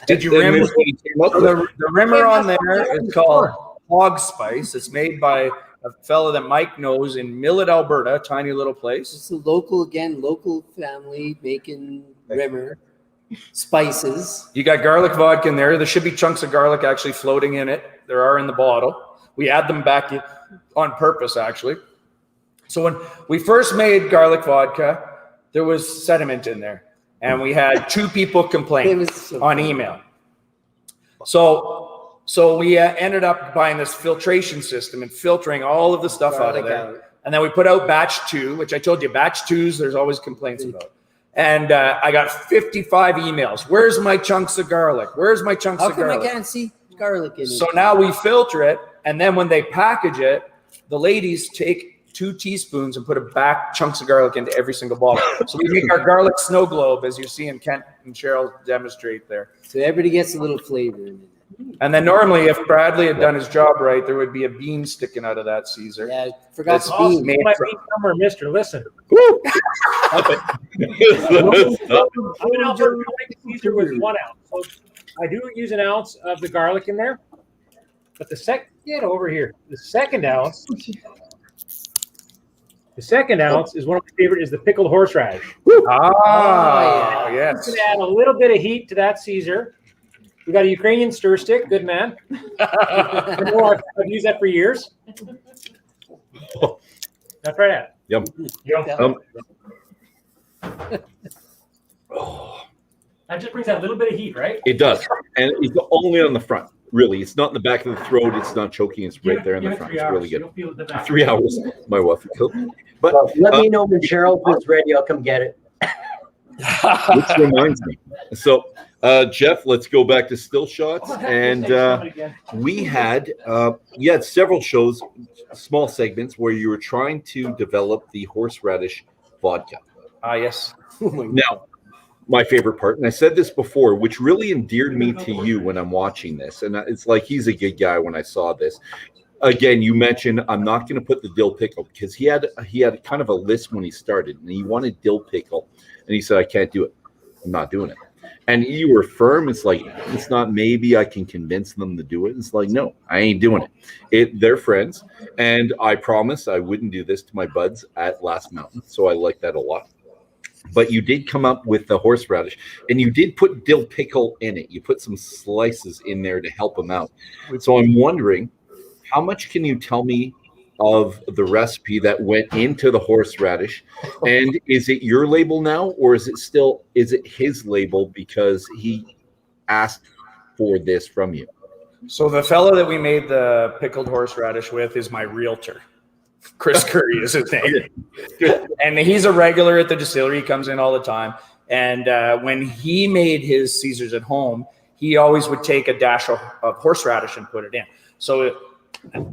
Did you rim? The rimmer on there is called Hog Spice. It's made by a fellow that Mike knows in Millet, Alberta, a tiny little place. It's a local family making rimmer spices. You got garlic vodka in there. There should be chunks of garlic actually floating in it. There are in the bottle. We add them back in on purpose, actually. So when we first made garlic vodka, there was sediment in there. And we had 2 people complain on email. So we ended up buying this filtration system and filtering all of the stuff out of there. And then we put out batch 2, which I told you, batch 2s, there's always complaints about. And I got 55 emails. Where's my chunks of garlic? Where's my chunks of garlic? How come I can't see garlic in it? So now we filter it. And then when they package it, the ladies take 2 teaspoons and put chunks of garlic into every single bottle. So we make our garlic snow globe, as you see in Kent and Cheryl demonstrate there. So everybody gets a little flavor in it. And then normally, if Bradley had done his job right, there would be a bean sticking out of that Caesar. Yeah, I forgot the bean. My bean number, Mister. Listen. Caesar was 1 ounce. So I do use an ounce of the garlic in there. But get over here. The second ounce is one of my favorite. Is the pickled horseradish. Yes. You can add a little bit of heat to that Caesar. We got a Ukrainian stir stick. Good man. I've used that for years. That's right. At. Yum. Yum. That just brings that little bit of heat, right? It does, and it's only on the front. Really, it's not in the back of the throat. It's not choking. It's right there in the front. It's really good. 3 hours. My wife would kill me. But Well, let me know when Cheryl is ready. I'll come get it. which reminds me. So, Jeff, let's go back to still shots, and we had several shows, small segments where you were trying to develop the horseradish vodka. Yes. Now, my favorite part, and I said this before, which really endeared me to you when I'm watching this, and it's like he's a good guy when I saw this. Again, you mentioned I'm not going to put the dill pickle because he had kind of a list when he started, and he wanted dill pickle, and he said I can't do it. I'm not doing it. And you were firm. It's like it's not maybe I can convince them to do it. It's like no, I ain't doing it. They're friends, and I promised I wouldn't do this to my buds at Last Mountain, so I like that a lot. But you did come up with the horseradish, and you did put dill pickle in it. You put some slices in there to help them out. So I'm wondering, how much can you tell me of the recipe that went into the horseradish? And is it your label now, or is it his label because he asked for this from you? So the fellow that we made the pickled horseradish with is my realtor. Chris Curry is his name. And he's a regular at the distillery. He comes in all the time. And when he made his Caesars at home, he always would take a dash of horseradish and put it in. So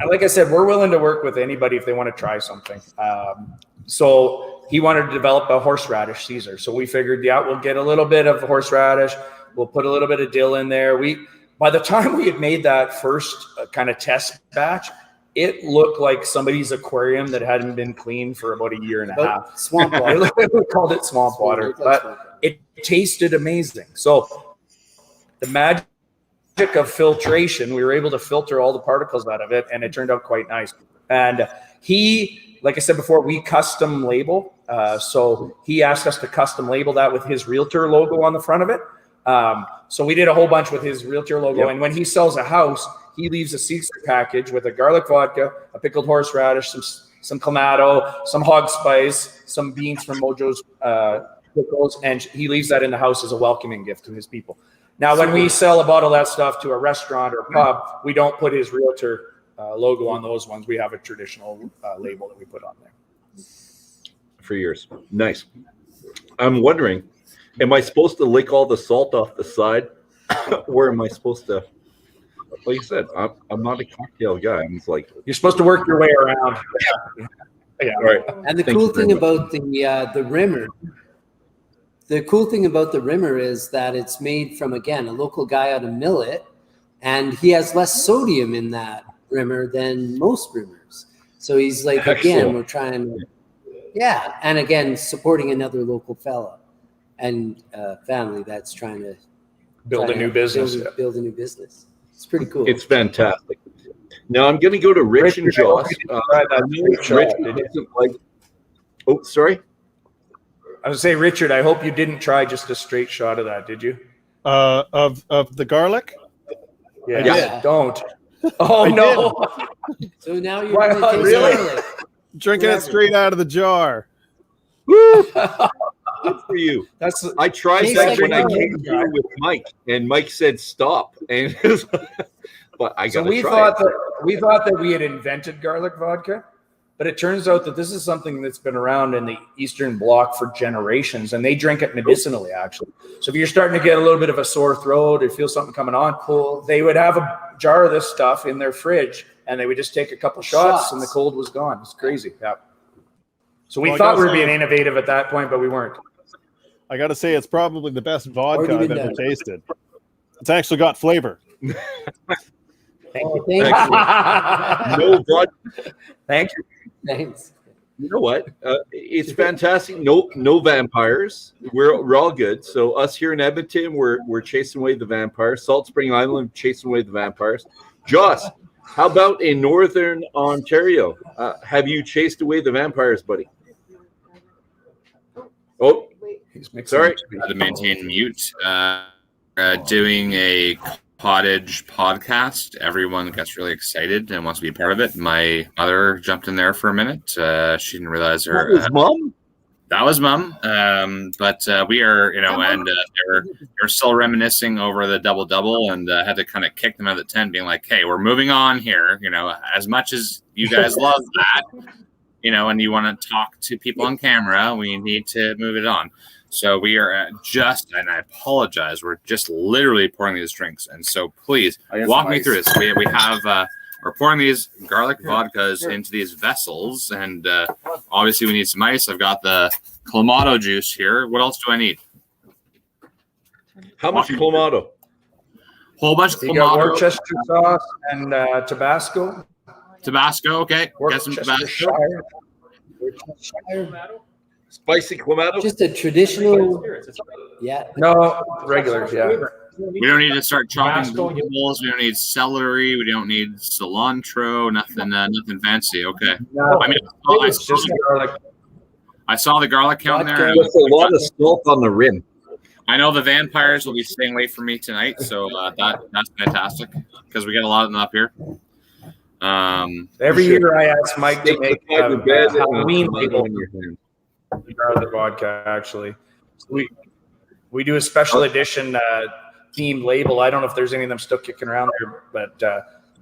like I said, we're willing to work with anybody if they want to try something. So he wanted to develop a horseradish Caesar. So we figured, we'll get a little bit of horseradish. We'll put a little bit of dill in there. By the time we had made that first kind of test batch, it looked like somebody's aquarium that hadn't been cleaned for about a year and a half. Swamp water. We called it swamp water, but it tasted amazing. So the magic of filtration, we were able to filter all the particles out of it, and it turned out quite nice. And he, like I said before, we custom label. So he asked us to custom label that with his realtor logo on the front of it. So we did a whole bunch with his realtor logo. Yep. And when he sells a house, he leaves a Caesar package with a garlic vodka, a pickled horseradish, some clamato, some hog spice, some beans from Mojo's pickles, and he leaves that in the house as a welcoming gift to his people. Now, when we sell a bottle of that stuff to a restaurant or a pub, we don't put his realtor logo on those ones. We have a traditional label that we put on there. For years. Nice. I'm wondering, am I supposed to lick all the salt off the side? Or am I supposed to, like you said, I'm not a cocktail guy. I'm just like, you're supposed to work your way around. Yeah. All right. And the cool thing about the rimmer, is that it's made from, again, a local guy out of Millet, and he has less sodium in that rimmer than most rimmers. So he's like, again, we're trying to, and again, supporting another local fella and family that's trying to build a new business. Build a new business. It's pretty cool. It's fantastic. Now I'm going to go to Rich and Joss. Oh, sorry. I was say, Richard, I hope you didn't try just a straight shot of that, did you? Of the garlic? Yeah. Don't. Oh, no. So now you're going to taste garlic. Drinking it straight out of the jar. Woo! Good for you. I tried that like when I came here with Mike, and Mike said stop. And but I got. So we thought that we had invented garlic vodka, but it turns out that this is something that's been around in the Eastern Bloc for generations, and they drink it medicinally, actually. So if you're starting to get a little bit of a sore throat or feel something coming on, they would have a jar of this stuff in their fridge, and they would just take a couple shots, and the cold was gone. It's crazy. Yeah. So we thought we were being innovative at that point, but we weren't. I got to say, it's probably the best vodka I've ever tasted. It's actually got flavor. Thank you. No vodka. Thank you. Thanks. You know what? It's fantastic. No vampires. We're all good. So us here in Edmonton, we're chasing away the vampires. Salt Spring Island, chasing away the vampires. Joss, how about in Northern Ontario? Have you chased away the vampires, buddy? Oh, sorry. To maintain mute. Doing a Pottage podcast. Everyone gets really excited and wants to be a part of it. My mother jumped in there for a minute. She didn't realize her. That was mom? That was mom. But we are, and they're still reminiscing over the double-double, and had to kind of kick them out of the tent, being like, hey, we're moving on here. As much as you guys love that, and you want to talk to people on camera, we need to move it on. So we are and I apologize, we're just literally pouring these drinks. And so please walk me through this. We have, we're pouring these garlic vodkas into these vessels. And obviously we need some ice. I've got the Clamato juice here. What else do I need? How much Clamato? Whole bunch of You got Clamato. Worcester sauce and Tabasco. Tabasco, okay. Get some Tabasco. Spicy Clamato? Just a traditional. Yeah. No, regular, yeah. We don't need to start chopping vegetables. We don't need celery. We don't need cilantro. Nothing fancy. Okay. No, I mean, it's just garlic. I saw the garlic count there. There's a lot of salt on the rim. I know the vampires will be staying away from me tonight, so that's fantastic because we get a lot of them up here. Every year I ask Mike to make a Halloween label for the vodka, actually. So we do a special edition themed label. I don't know if there's any of them still kicking around there, but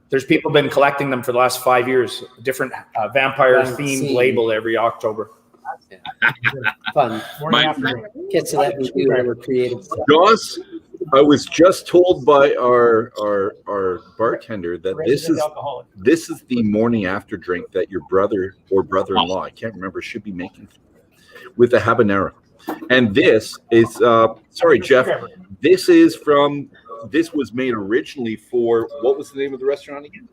there's people been collecting them for the last 5 years. Different vampire themed label every October. Fun. Gets to let me do whatever creative stuff. Joss, I was just told by our bartender that this is the morning after drink that your brother or brother-in-law, I can't remember, should be making with the habanero. And this is sorry, Jeff. This was made originally for, what was the name of the restaurant again?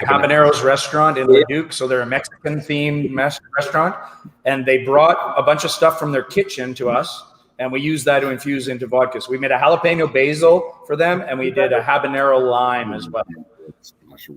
Habanero's restaurant in Leduc. So they're a Mexican themed restaurant, and they brought a bunch of stuff from their kitchen to us, and we used that to infuse into vodka. So we made a jalapeno basil for them, and we did a habanero lime as well. So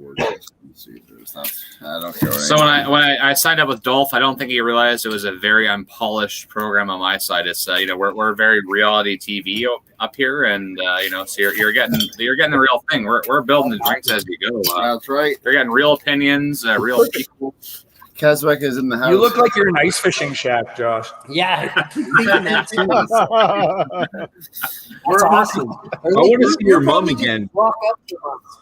when I signed up with Dolph, I don't think he realized it was a very unpolished program on my side. It's we're very reality TV up here, and so you're getting the real thing. We're building the drinks as we go. That's right. You're getting real opinions, real people. Keswick is in the house. You look like you're in an ice fishing shack, Josh. Yeah. That's awesome. I want to see your mom again. Walk up to us.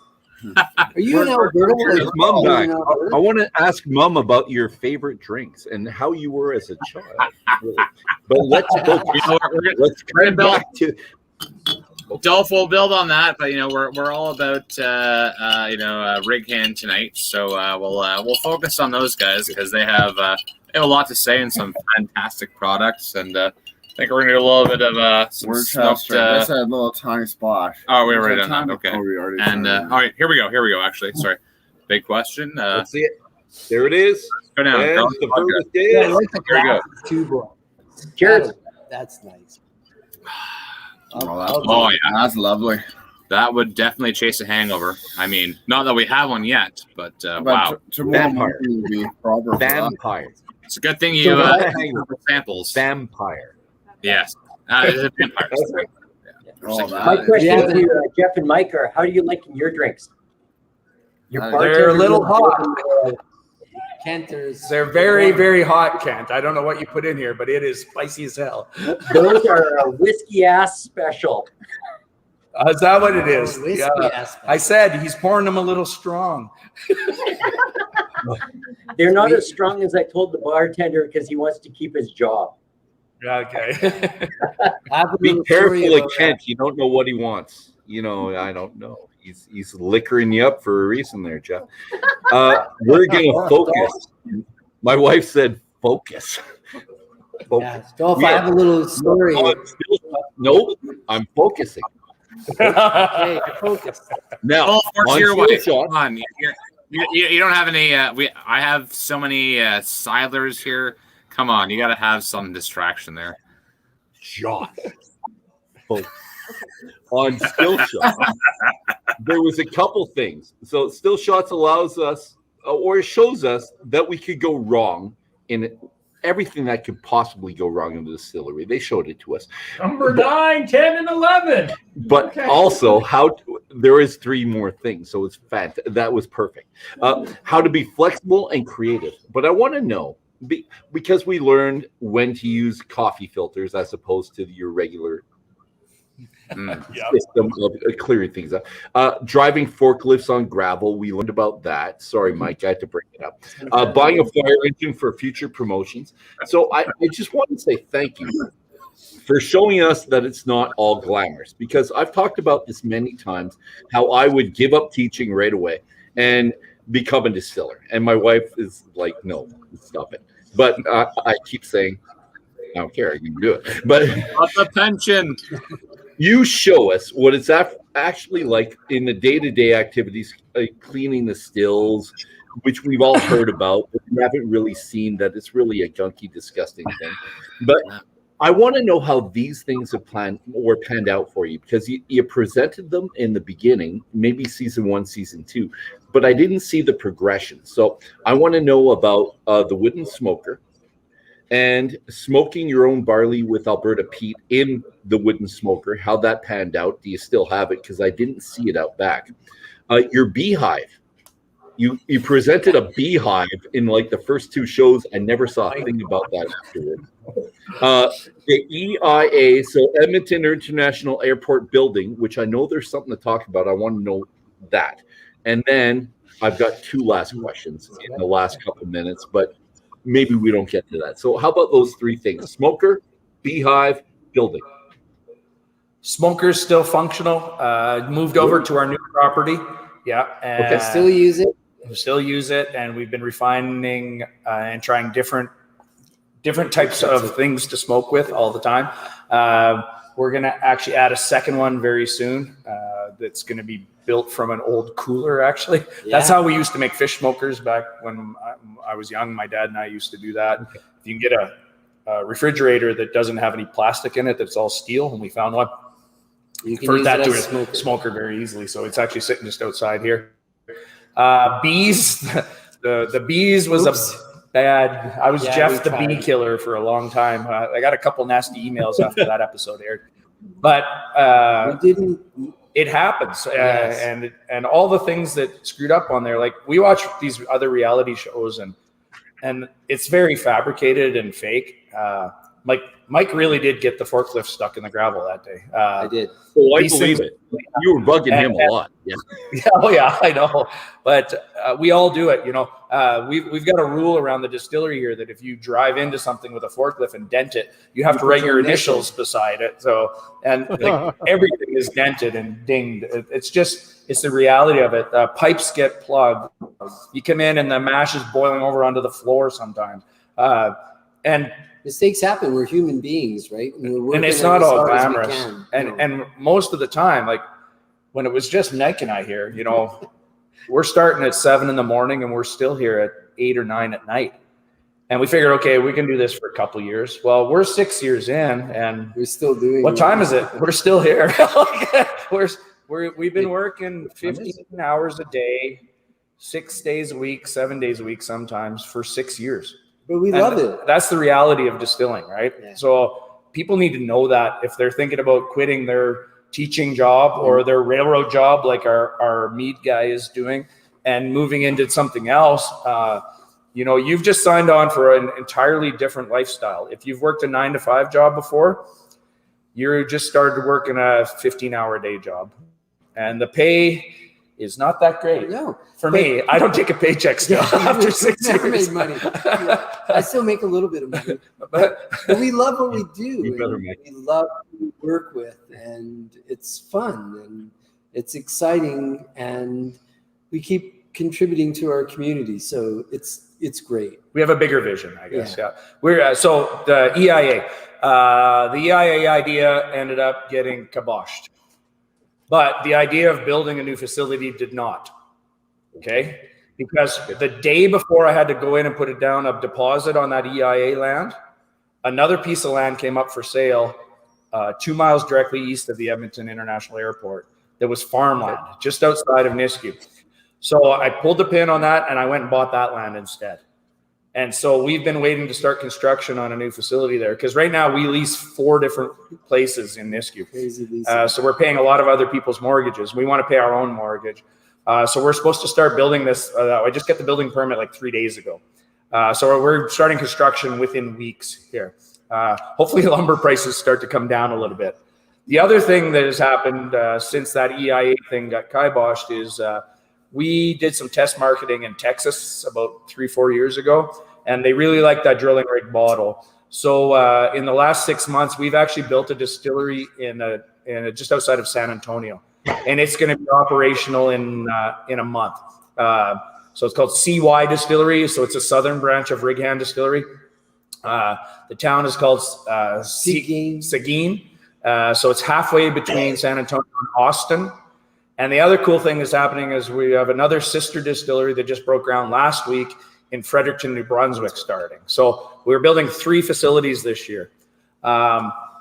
Are you in Alberta? Where's Mom back? I want to ask Mom about your favorite drinks and how you were as a child. But let's get back to. Dolph will build on that, but we're all about rig hand tonight, so we'll focus on those guys because they have a lot to say and some fantastic products, and I think we're gonna do a little bit of some smoked. That's a little tiny splash. Oh, we already done that. Okay. Oh, we already and all right, here we go. Actually, sorry. Big question. Let's see it. There it is. Go down. And the first Yeah, I is. like the Here we go. two boy. Cheers. That's nice. Oh yeah, That's lovely. that would definitely chase a hangover. I mean, not that we have one yet, but wow, Tomorrow Vampire. morning will be proper for that. Vampire. it's a good thing you samples. Vampire. Yes, it's a vampire. Oh, that My is- question to Jeff and Mike are, how do you like your drinks? Your They're bartender a little hot. Kenters. They're very, very hot, Kent. I don't know what you put in here, but it is spicy as hell. Those are a whiskey ass special. Is that what it is? Whiskey Yeah. aspect. I said he's pouring them a little strong. They're not as strong as I told the bartender because he wants to keep his job. Yeah, okay. Have a Be little careful story of about Kent. You don't know what he wants. I don't know. He's liquoring you up for a reason there, Jeff. We're gonna focus. My wife said focus. that. Yeah. Dolph, I have a little story. Nope, I'm focusing. Okay, focus. Now, Oh, of course, on your still wife. shot, Come on, you don't have any. I have so many sidlers here. Come on, you got to have some distraction there. Josh. Focus. On still shot, there was a couple things. So still shots allows us or shows us that we could go wrong in everything that could possibly go wrong in the distillery. They showed it to us. Number 9, 10, and 11. But Okay. also there is 3 more things. So it's that was perfect. How to be flexible and creative. But I want to know, because we learned when to use coffee filters as opposed to your regular system of clearing things up. Driving forklifts on gravel, we learned about that. Sorry, Mike, I had to bring it up. Buying a fire engine for future promotions. So I just want to say thank you for showing us that it's not all glamorous, because I've talked about this many times, how I would give up teaching right away and become a distiller. And my wife is like, no, stop it. But I keep saying, I don't care, I can do it. But What's the pension? You show us what it's actually like in the day-to-day activities, like cleaning the stills, which we've all heard about, but we haven't really seen that it's really a gunky, disgusting thing. But I want to know how these things have panned out for you, because you presented them in the beginning, maybe season 1, season 2, but I didn't see the progression. So I want to know about the wooden smoker and smoking your own barley with Alberta peat in the wooden smoker, how that panned out. Do you still have it? Because I didn't see it out back. Your beehive. You presented a beehive in like the first 2 shows. I never saw a thing about that afterward. The EIA, so Edmonton International Airport building, which I know there's something to talk about. I want to know that. And then I've got 2 last questions in the last couple minutes, but maybe we don't get to that. So how about those 3 things? Smoker, beehive, building. Smoker's still functional. Moved over to our new property. Yeah. Okay. Still use it? We still use it, and we've been refining and trying different types of things to smoke with all the time. We're going to actually add a second one very soon that's going to be built from an old cooler, actually. Yeah. That's how we used to make fish smokers back when I was young. My dad and I used to do that. Okay. If you can get a refrigerator that doesn't have any plastic in it, that's all steel, and we found one, you can convert that to a smoker very easily. So it's actually sitting just outside here. Bees, the bees was bad. I was Jeff the bee killer for a long time. I got a couple nasty emails after that episode aired, but we didn't. It happens, yes. And all the things that screwed up on there. Like, we watch these other reality shows, and it's very fabricated and fake. Like, Mike really did get the forklift stuck in the gravel that day. I did. Well, I believe it. You were bugging him a lot. Yeah. Oh yeah, I know. But we all do it. You know, we've got a rule around the distillery here that if you drive into something with a forklift and dent it, you have to write your initials beside it. So, and like, everything is dented and dinged. It's the reality of it. Pipes get plugged. You come in and the mash is boiling over onto the floor sometimes. And mistakes happen. We're human beings, right? And it's not all glamorous. And most of the time, like when it was just Mike and I here, you know, we're starting at 7 a.m. and we're still here at 8 or 9 at night. And we figured, okay, we can do this for a couple of years. Well, we're 6 years in, and we're still doing. What time is it? We're still here. We've been working 15 hours a day, 6 days a week, 7 days a week, sometimes for 6 years. But we love it. That's the reality of distilling, right? Yeah. So people need to know that if they're thinking about quitting their teaching job or their railroad job, like our mead guy is doing, and moving into something else, you know, you've just signed on for an entirely different lifestyle. If you've worked a 9-to-5 job before, you're just started to work in a 15-hour day job, and the pay is not that great. No, for me, I don't take a paycheck still after 6 years. Made money. I still make a little bit of money, but we love what we do. We love who we work with, and it's fun and it's exciting, and we keep contributing to our community. So it's great. We have a bigger vision, I guess. Yeah. We're so the EIA. The EIA idea ended up getting kiboshed. But the idea of building a new facility did not, okay? Because the day before I had to go in and put it down a deposit on that EIA land, another piece of land came up for sale 2 miles directly east of the Edmonton International Airport that was farmland just outside of Nisku. So I pulled the pin on that and I went and bought that land instead. And so we've been waiting to start construction on a new facility there, because right now we lease 4 different places in Nisku. So we're paying a lot of other people's mortgages. We want to pay our own mortgage. So we're supposed to start building this. I just got the building permit like 3 days ago. So we're starting construction within weeks here. Hopefully lumber prices start to come down a little bit. The other thing that has happened since that EIA thing got kiboshed is we did some test marketing in Texas about 3-4 years ago, and they really liked that drilling rig model. So in the last 6 months, we've actually built a distillery in just outside of San Antonio, and it's going to be operational in a month. So it's called CY Distillery. So it's a southern branch of Hand Distillery. The town is called Seguin. So it's halfway between San Antonio and Austin. And the other cool thing that's happening is we have another sister distillery that just broke ground last week in Fredericton, New Brunswick starting. So we're building 3 facilities this year.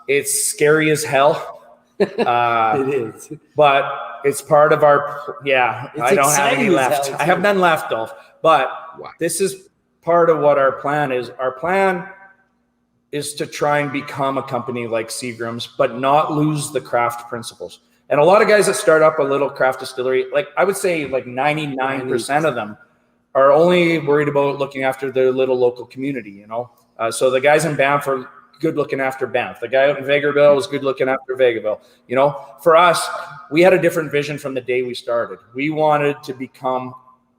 It's scary as hell. It is. But it's part of our, I don't have any left. I have none left, Dolph. But this is part of what our plan is. Our plan is to try and become a company like Seagram's, but not lose the craft principles. And a lot of guys that start up a little craft distillery, like I would say like 99% of them are only worried about looking after their little local community, you know? So the guys in Banff are good looking after Banff. The guy out in Vegreville is good looking after Vegreville. You know, for us, we had a different vision from the day we started. We wanted to become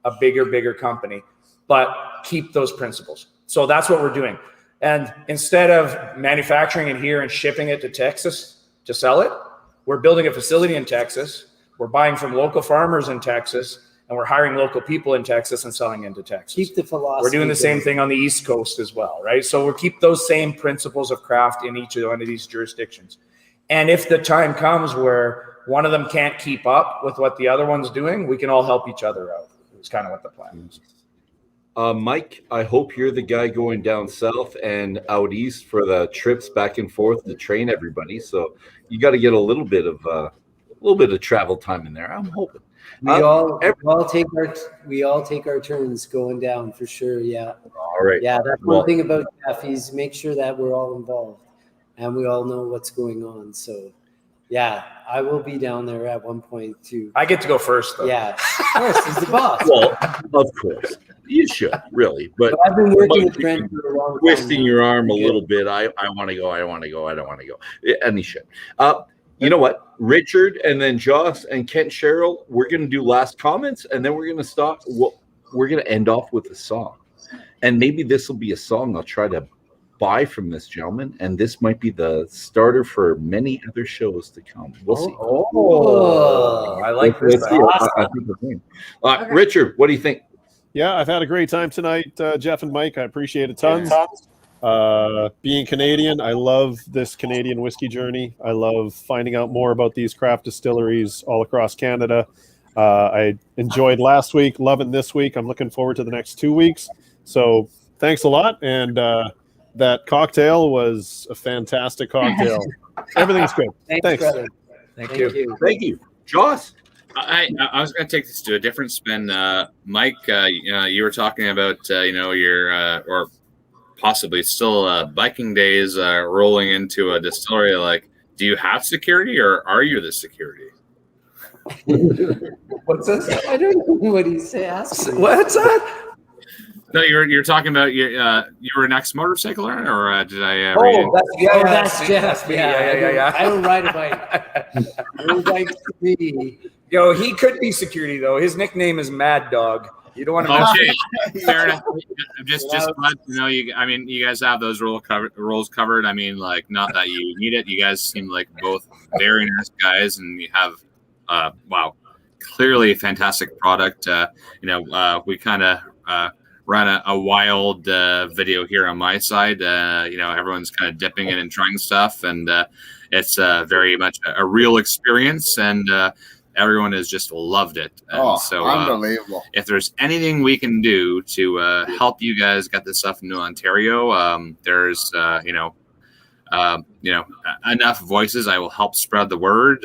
a bigger company, but keep those principles. So that's what we're doing. And instead of manufacturing it here and shipping it to Texas to sell it, we're building a facility in Texas. We're buying from local farmers in Texas, and we're hiring local people in Texas and selling into Texas. Keep the philosophy. We're doing the same thing on the East Coast as well, right? So we'll keep those same principles of craft in each one of these jurisdictions. And if the time comes where one of them can't keep up with what the other one's doing, we can all help each other out. It's kind of what the plan is. Mike, I hope you're the guy going down south and out east for the trips back and forth to train everybody. So you got to get a little bit of travel time in there. I'm hoping. We all take our turns going down for sure. Yeah. All right. Yeah, that's one thing about Jeff. He's make sure that we're all involved and we all know what's going on. So yeah, I will be down there at one point too. I get to go first though. Yeah, of course, he's the boss. Well, of course. You should, really. But I've been working with Brent for a long time. Twisting your arm a little bit. I want to go. I don't want to go. And he should. You know what? Richard and then Joss and Kent Cheryl, we're going to do last comments, and then we're going to stop. We're going to end off with a song. And maybe this will be a song I'll try to buy from this gentleman, and this might be the starter for many other shows to come. We'll see. Oh, I like this. Awesome. Richard, what do you think? Yeah, I've had a great time tonight, Jeff and Mike. I appreciate it tons. Being Canadian, I love this Canadian Whisky Journey. I love finding out more about these craft distilleries all across Canada. I enjoyed last week, loving this week. I'm looking forward to the next 2 weeks. So thanks a lot. And that cocktail was a fantastic cocktail. Everything's good. Thanks. Thank you. Thank you. Joss? I was going to take this to a different spin. Mike, you were talking about, your or possibly still biking days rolling into a distillery. Like, do you have security or are you the security? What's this? I don't know what he's asking. What's that? No, you're talking about you were an ex-motorcycler, or did I? That's Jeff. Yeah. I don't ride a bike. No bikes to me. Yo, he could be security though. His nickname is Mad Dog. You don't want to. Okay, fair enough. Just glad to know you. I mean, you guys have those roles covered. I mean, like, not that you need it. You guys seem like both very nice guys, and you have clearly fantastic product. We kind of run a wild video here on my side. Everyone's kind of dipping in and trying stuff, and it's very much a real experience, and everyone has just loved it. And so unbelievable. If there's anything we can do to help you guys get this stuff into Ontario, there's enough voices. I will help spread the word.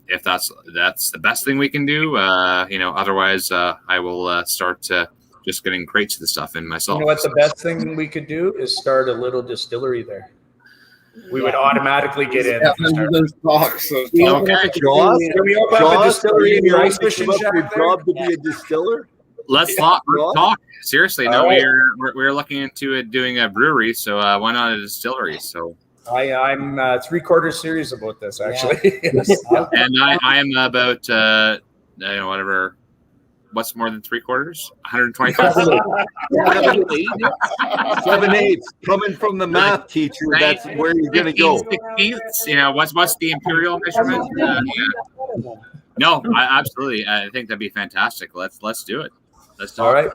If that's the best thing we can do, otherwise I will start to just getting crates of the stuff in myself. You know what? The best thing we could do is start a little distillery there. We would automatically get in. Those talks. Okay. Joss, Can we open up a distillery in your ice fishing shack your there? job to be a distiller? Let's talk. Seriously, no, we're looking into doing a brewery, so why not a distillery? So I'm 3/4 serious about this, actually. and I am about whatever. What's more than 3/4? 125. 7/8 coming from the math teacher. That's where you're going to go. 16ths, what's the imperial measurement? Yeah. No, absolutely. I think that'd be fantastic. Let's do it. Let's talk. All right.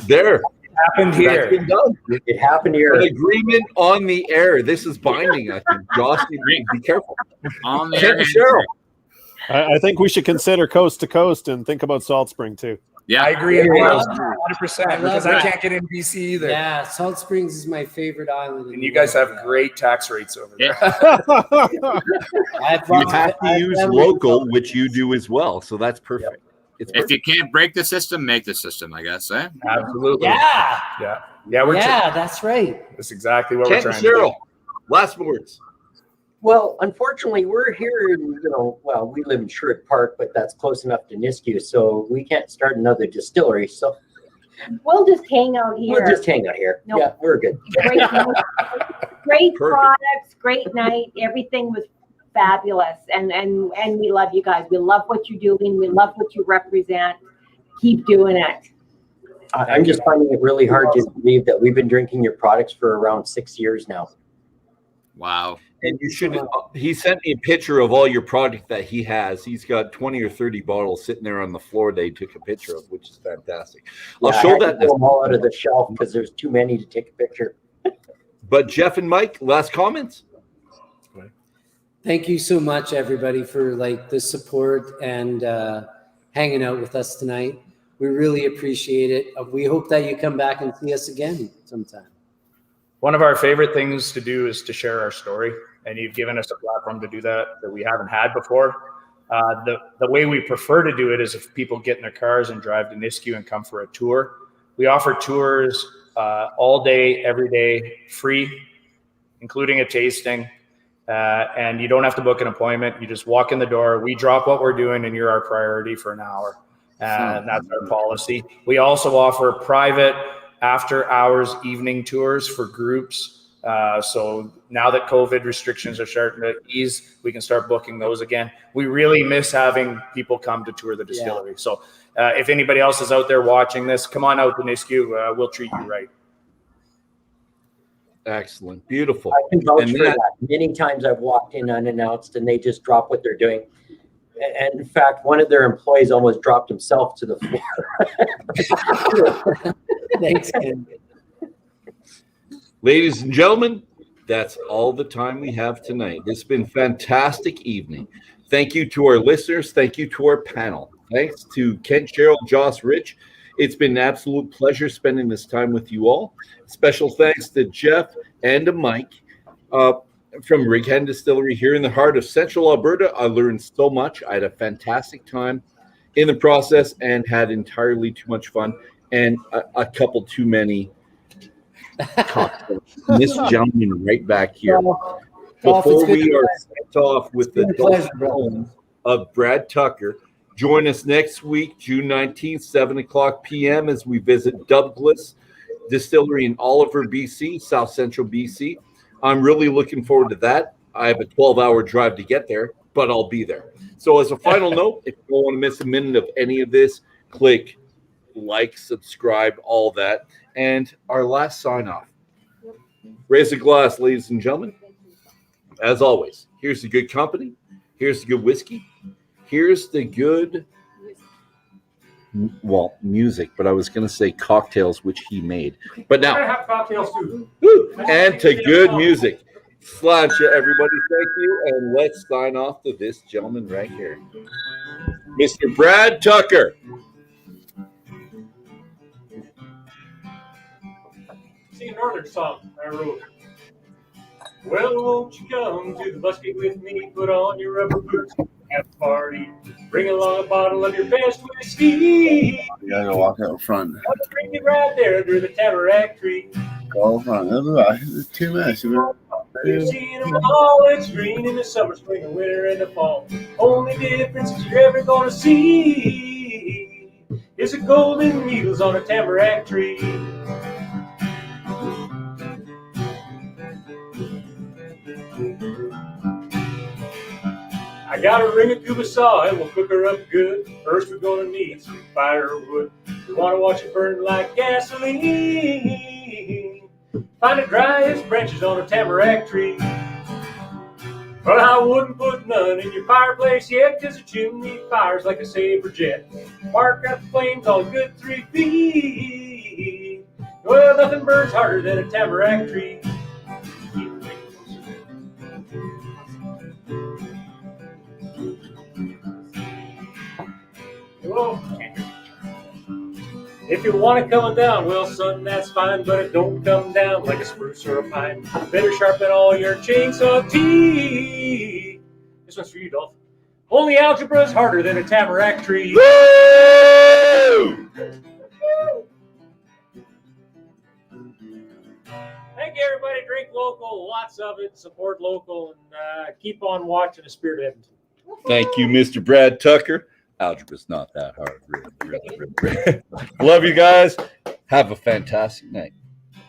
There. It happened here. That's been done. It happened here. An agreement on the air. This is binding, I think. Josh, be careful. On the Ken air. Cheryl. I think we should consider coast to coast and think about Salt Spring too. Yeah, I agree. Yeah. 100% because I can't get in BC either. Yeah, Salt Springs is my favorite island. And you guys have great tax rates over there. You have to use local, which you do as well. So that's perfect. It's if you can't break the system, make the system, I guess. Absolutely. Yeah. Yeah. That's right. That's exactly what Ken we're trying Cheryl, to last words. Well, unfortunately, we're here in, we live in Sherwood Park, but that's close enough to Nisku, so we can't start another distillery. So We'll just hang out here. we'll just hang out here. No. Yeah, we're good. Great Perfect. products, great night. Everything was fabulous, and we love you guys. We love what you're doing. We love what you represent. Keep doing it. I'm just finding it really hard to believe that we've been drinking your products for around 6 years now. Wow. And you should. He sent me a picture of all your product that he has. He's got 20 or 30 bottles sitting there on the floor that he took a picture of, which is fantastic. I'll show that. Pull them all out of the shelf because there's too many to take a picture. But Jeff and Mike, last comments. Thank you so much, everybody, for the support and hanging out with us tonight. We really appreciate it. We hope that you come back and see us again sometime. One of our favorite things to do is to share our story, and you've given us a platform to do that we haven't had before. The way we prefer to do it is if people get in their cars and drive to Nisku and come for a tour. We offer tours all day, every day, free, including a tasting. And you don't have to book an appointment. You just walk in the door. We drop what we're doing, and you're our priority for an hour. And that's our policy. We also offer private after hours evening tours for groups. So now that COVID restrictions are starting to ease, we can start booking those again. We really miss having people come to tour the distillery. Yeah. So if anybody else is out there watching this, come on out to Nisku. We'll treat you right. Excellent. Beautiful. I can vouch for that. Many times I've walked in unannounced and they just drop what they're doing. And in fact, one of their employees almost dropped himself to the floor. Thanks, Ken. Ladies and gentlemen, that's all the time we have tonight. It's been a fantastic evening. Thank you to our listeners. Thank you to our panel. Thanks to Ken, Cheryl, Joss, Rich. It's been an absolute pleasure spending this time with you all. Special thanks to Jeff and to Mike from Hand Distillery here in the heart of Central Alberta. I learned so much. I had a fantastic time in the process and had entirely too much fun and a couple too many cocktails. This gentleman right back here. Before we are sent off with the tones of Brad Tucker, join us next week, June 19th, 7 o'clock p.m. as we visit Douglas Distillery in Oliver, BC, South Central BC. I'm really looking forward to that. I have a 12-hour drive to get there, but I'll be there. So as a final note, if you don't want to miss a minute of any of this, click like, subscribe, all that. And our last sign-off. Raise a glass, ladies and gentlemen. As always, here's the good company. Here's the good whiskey. Here's the good, music, but I was going to say cocktails, which he made. But now, I have cocktails too. And to good music. Sláinte, everybody, thank you. And let's sign off to this gentleman right here, Mr. Brad Tucker. Sing a northern song I wrote. Well, won't you come to the busket with me? Put on your rubber boots have a party. Bring along a bottle of your best whiskey. You gotta go walk out front. I'll drink it right there under the tamarack tree. Go out front. There's 2 minutes. You've seen them all. It's green in the summer, spring, and winter, and the fall. Only difference that you're ever gonna see is the golden needles on a tamarack tree. I got a ring of Cuba saw and we'll cook her up good. First we're gonna need some firewood. We wanna watch it burn like gasoline. Find the driest branches on a tamarack tree. But I wouldn't put none in your fireplace yet, 'cause the chimney fires like a saber jet. Spark up the flames all good 3 feet. Well, nothing burns harder than a tamarack tree. Whoa. If you want it coming down, well, son, that's fine, but it don't come down like a spruce or a pine. Better sharpen all your chainsaw teeth. This one's for you, Dolph. Only algebra's harder than a tamarack tree. Woo! Thank you, everybody. Drink local, lots of it. Support local, and keep on watching the Spirit of Edmonton. Thank you, Mr. Brad Tucker. Algebra's not that hard. Really. Love you guys. Have a fantastic night.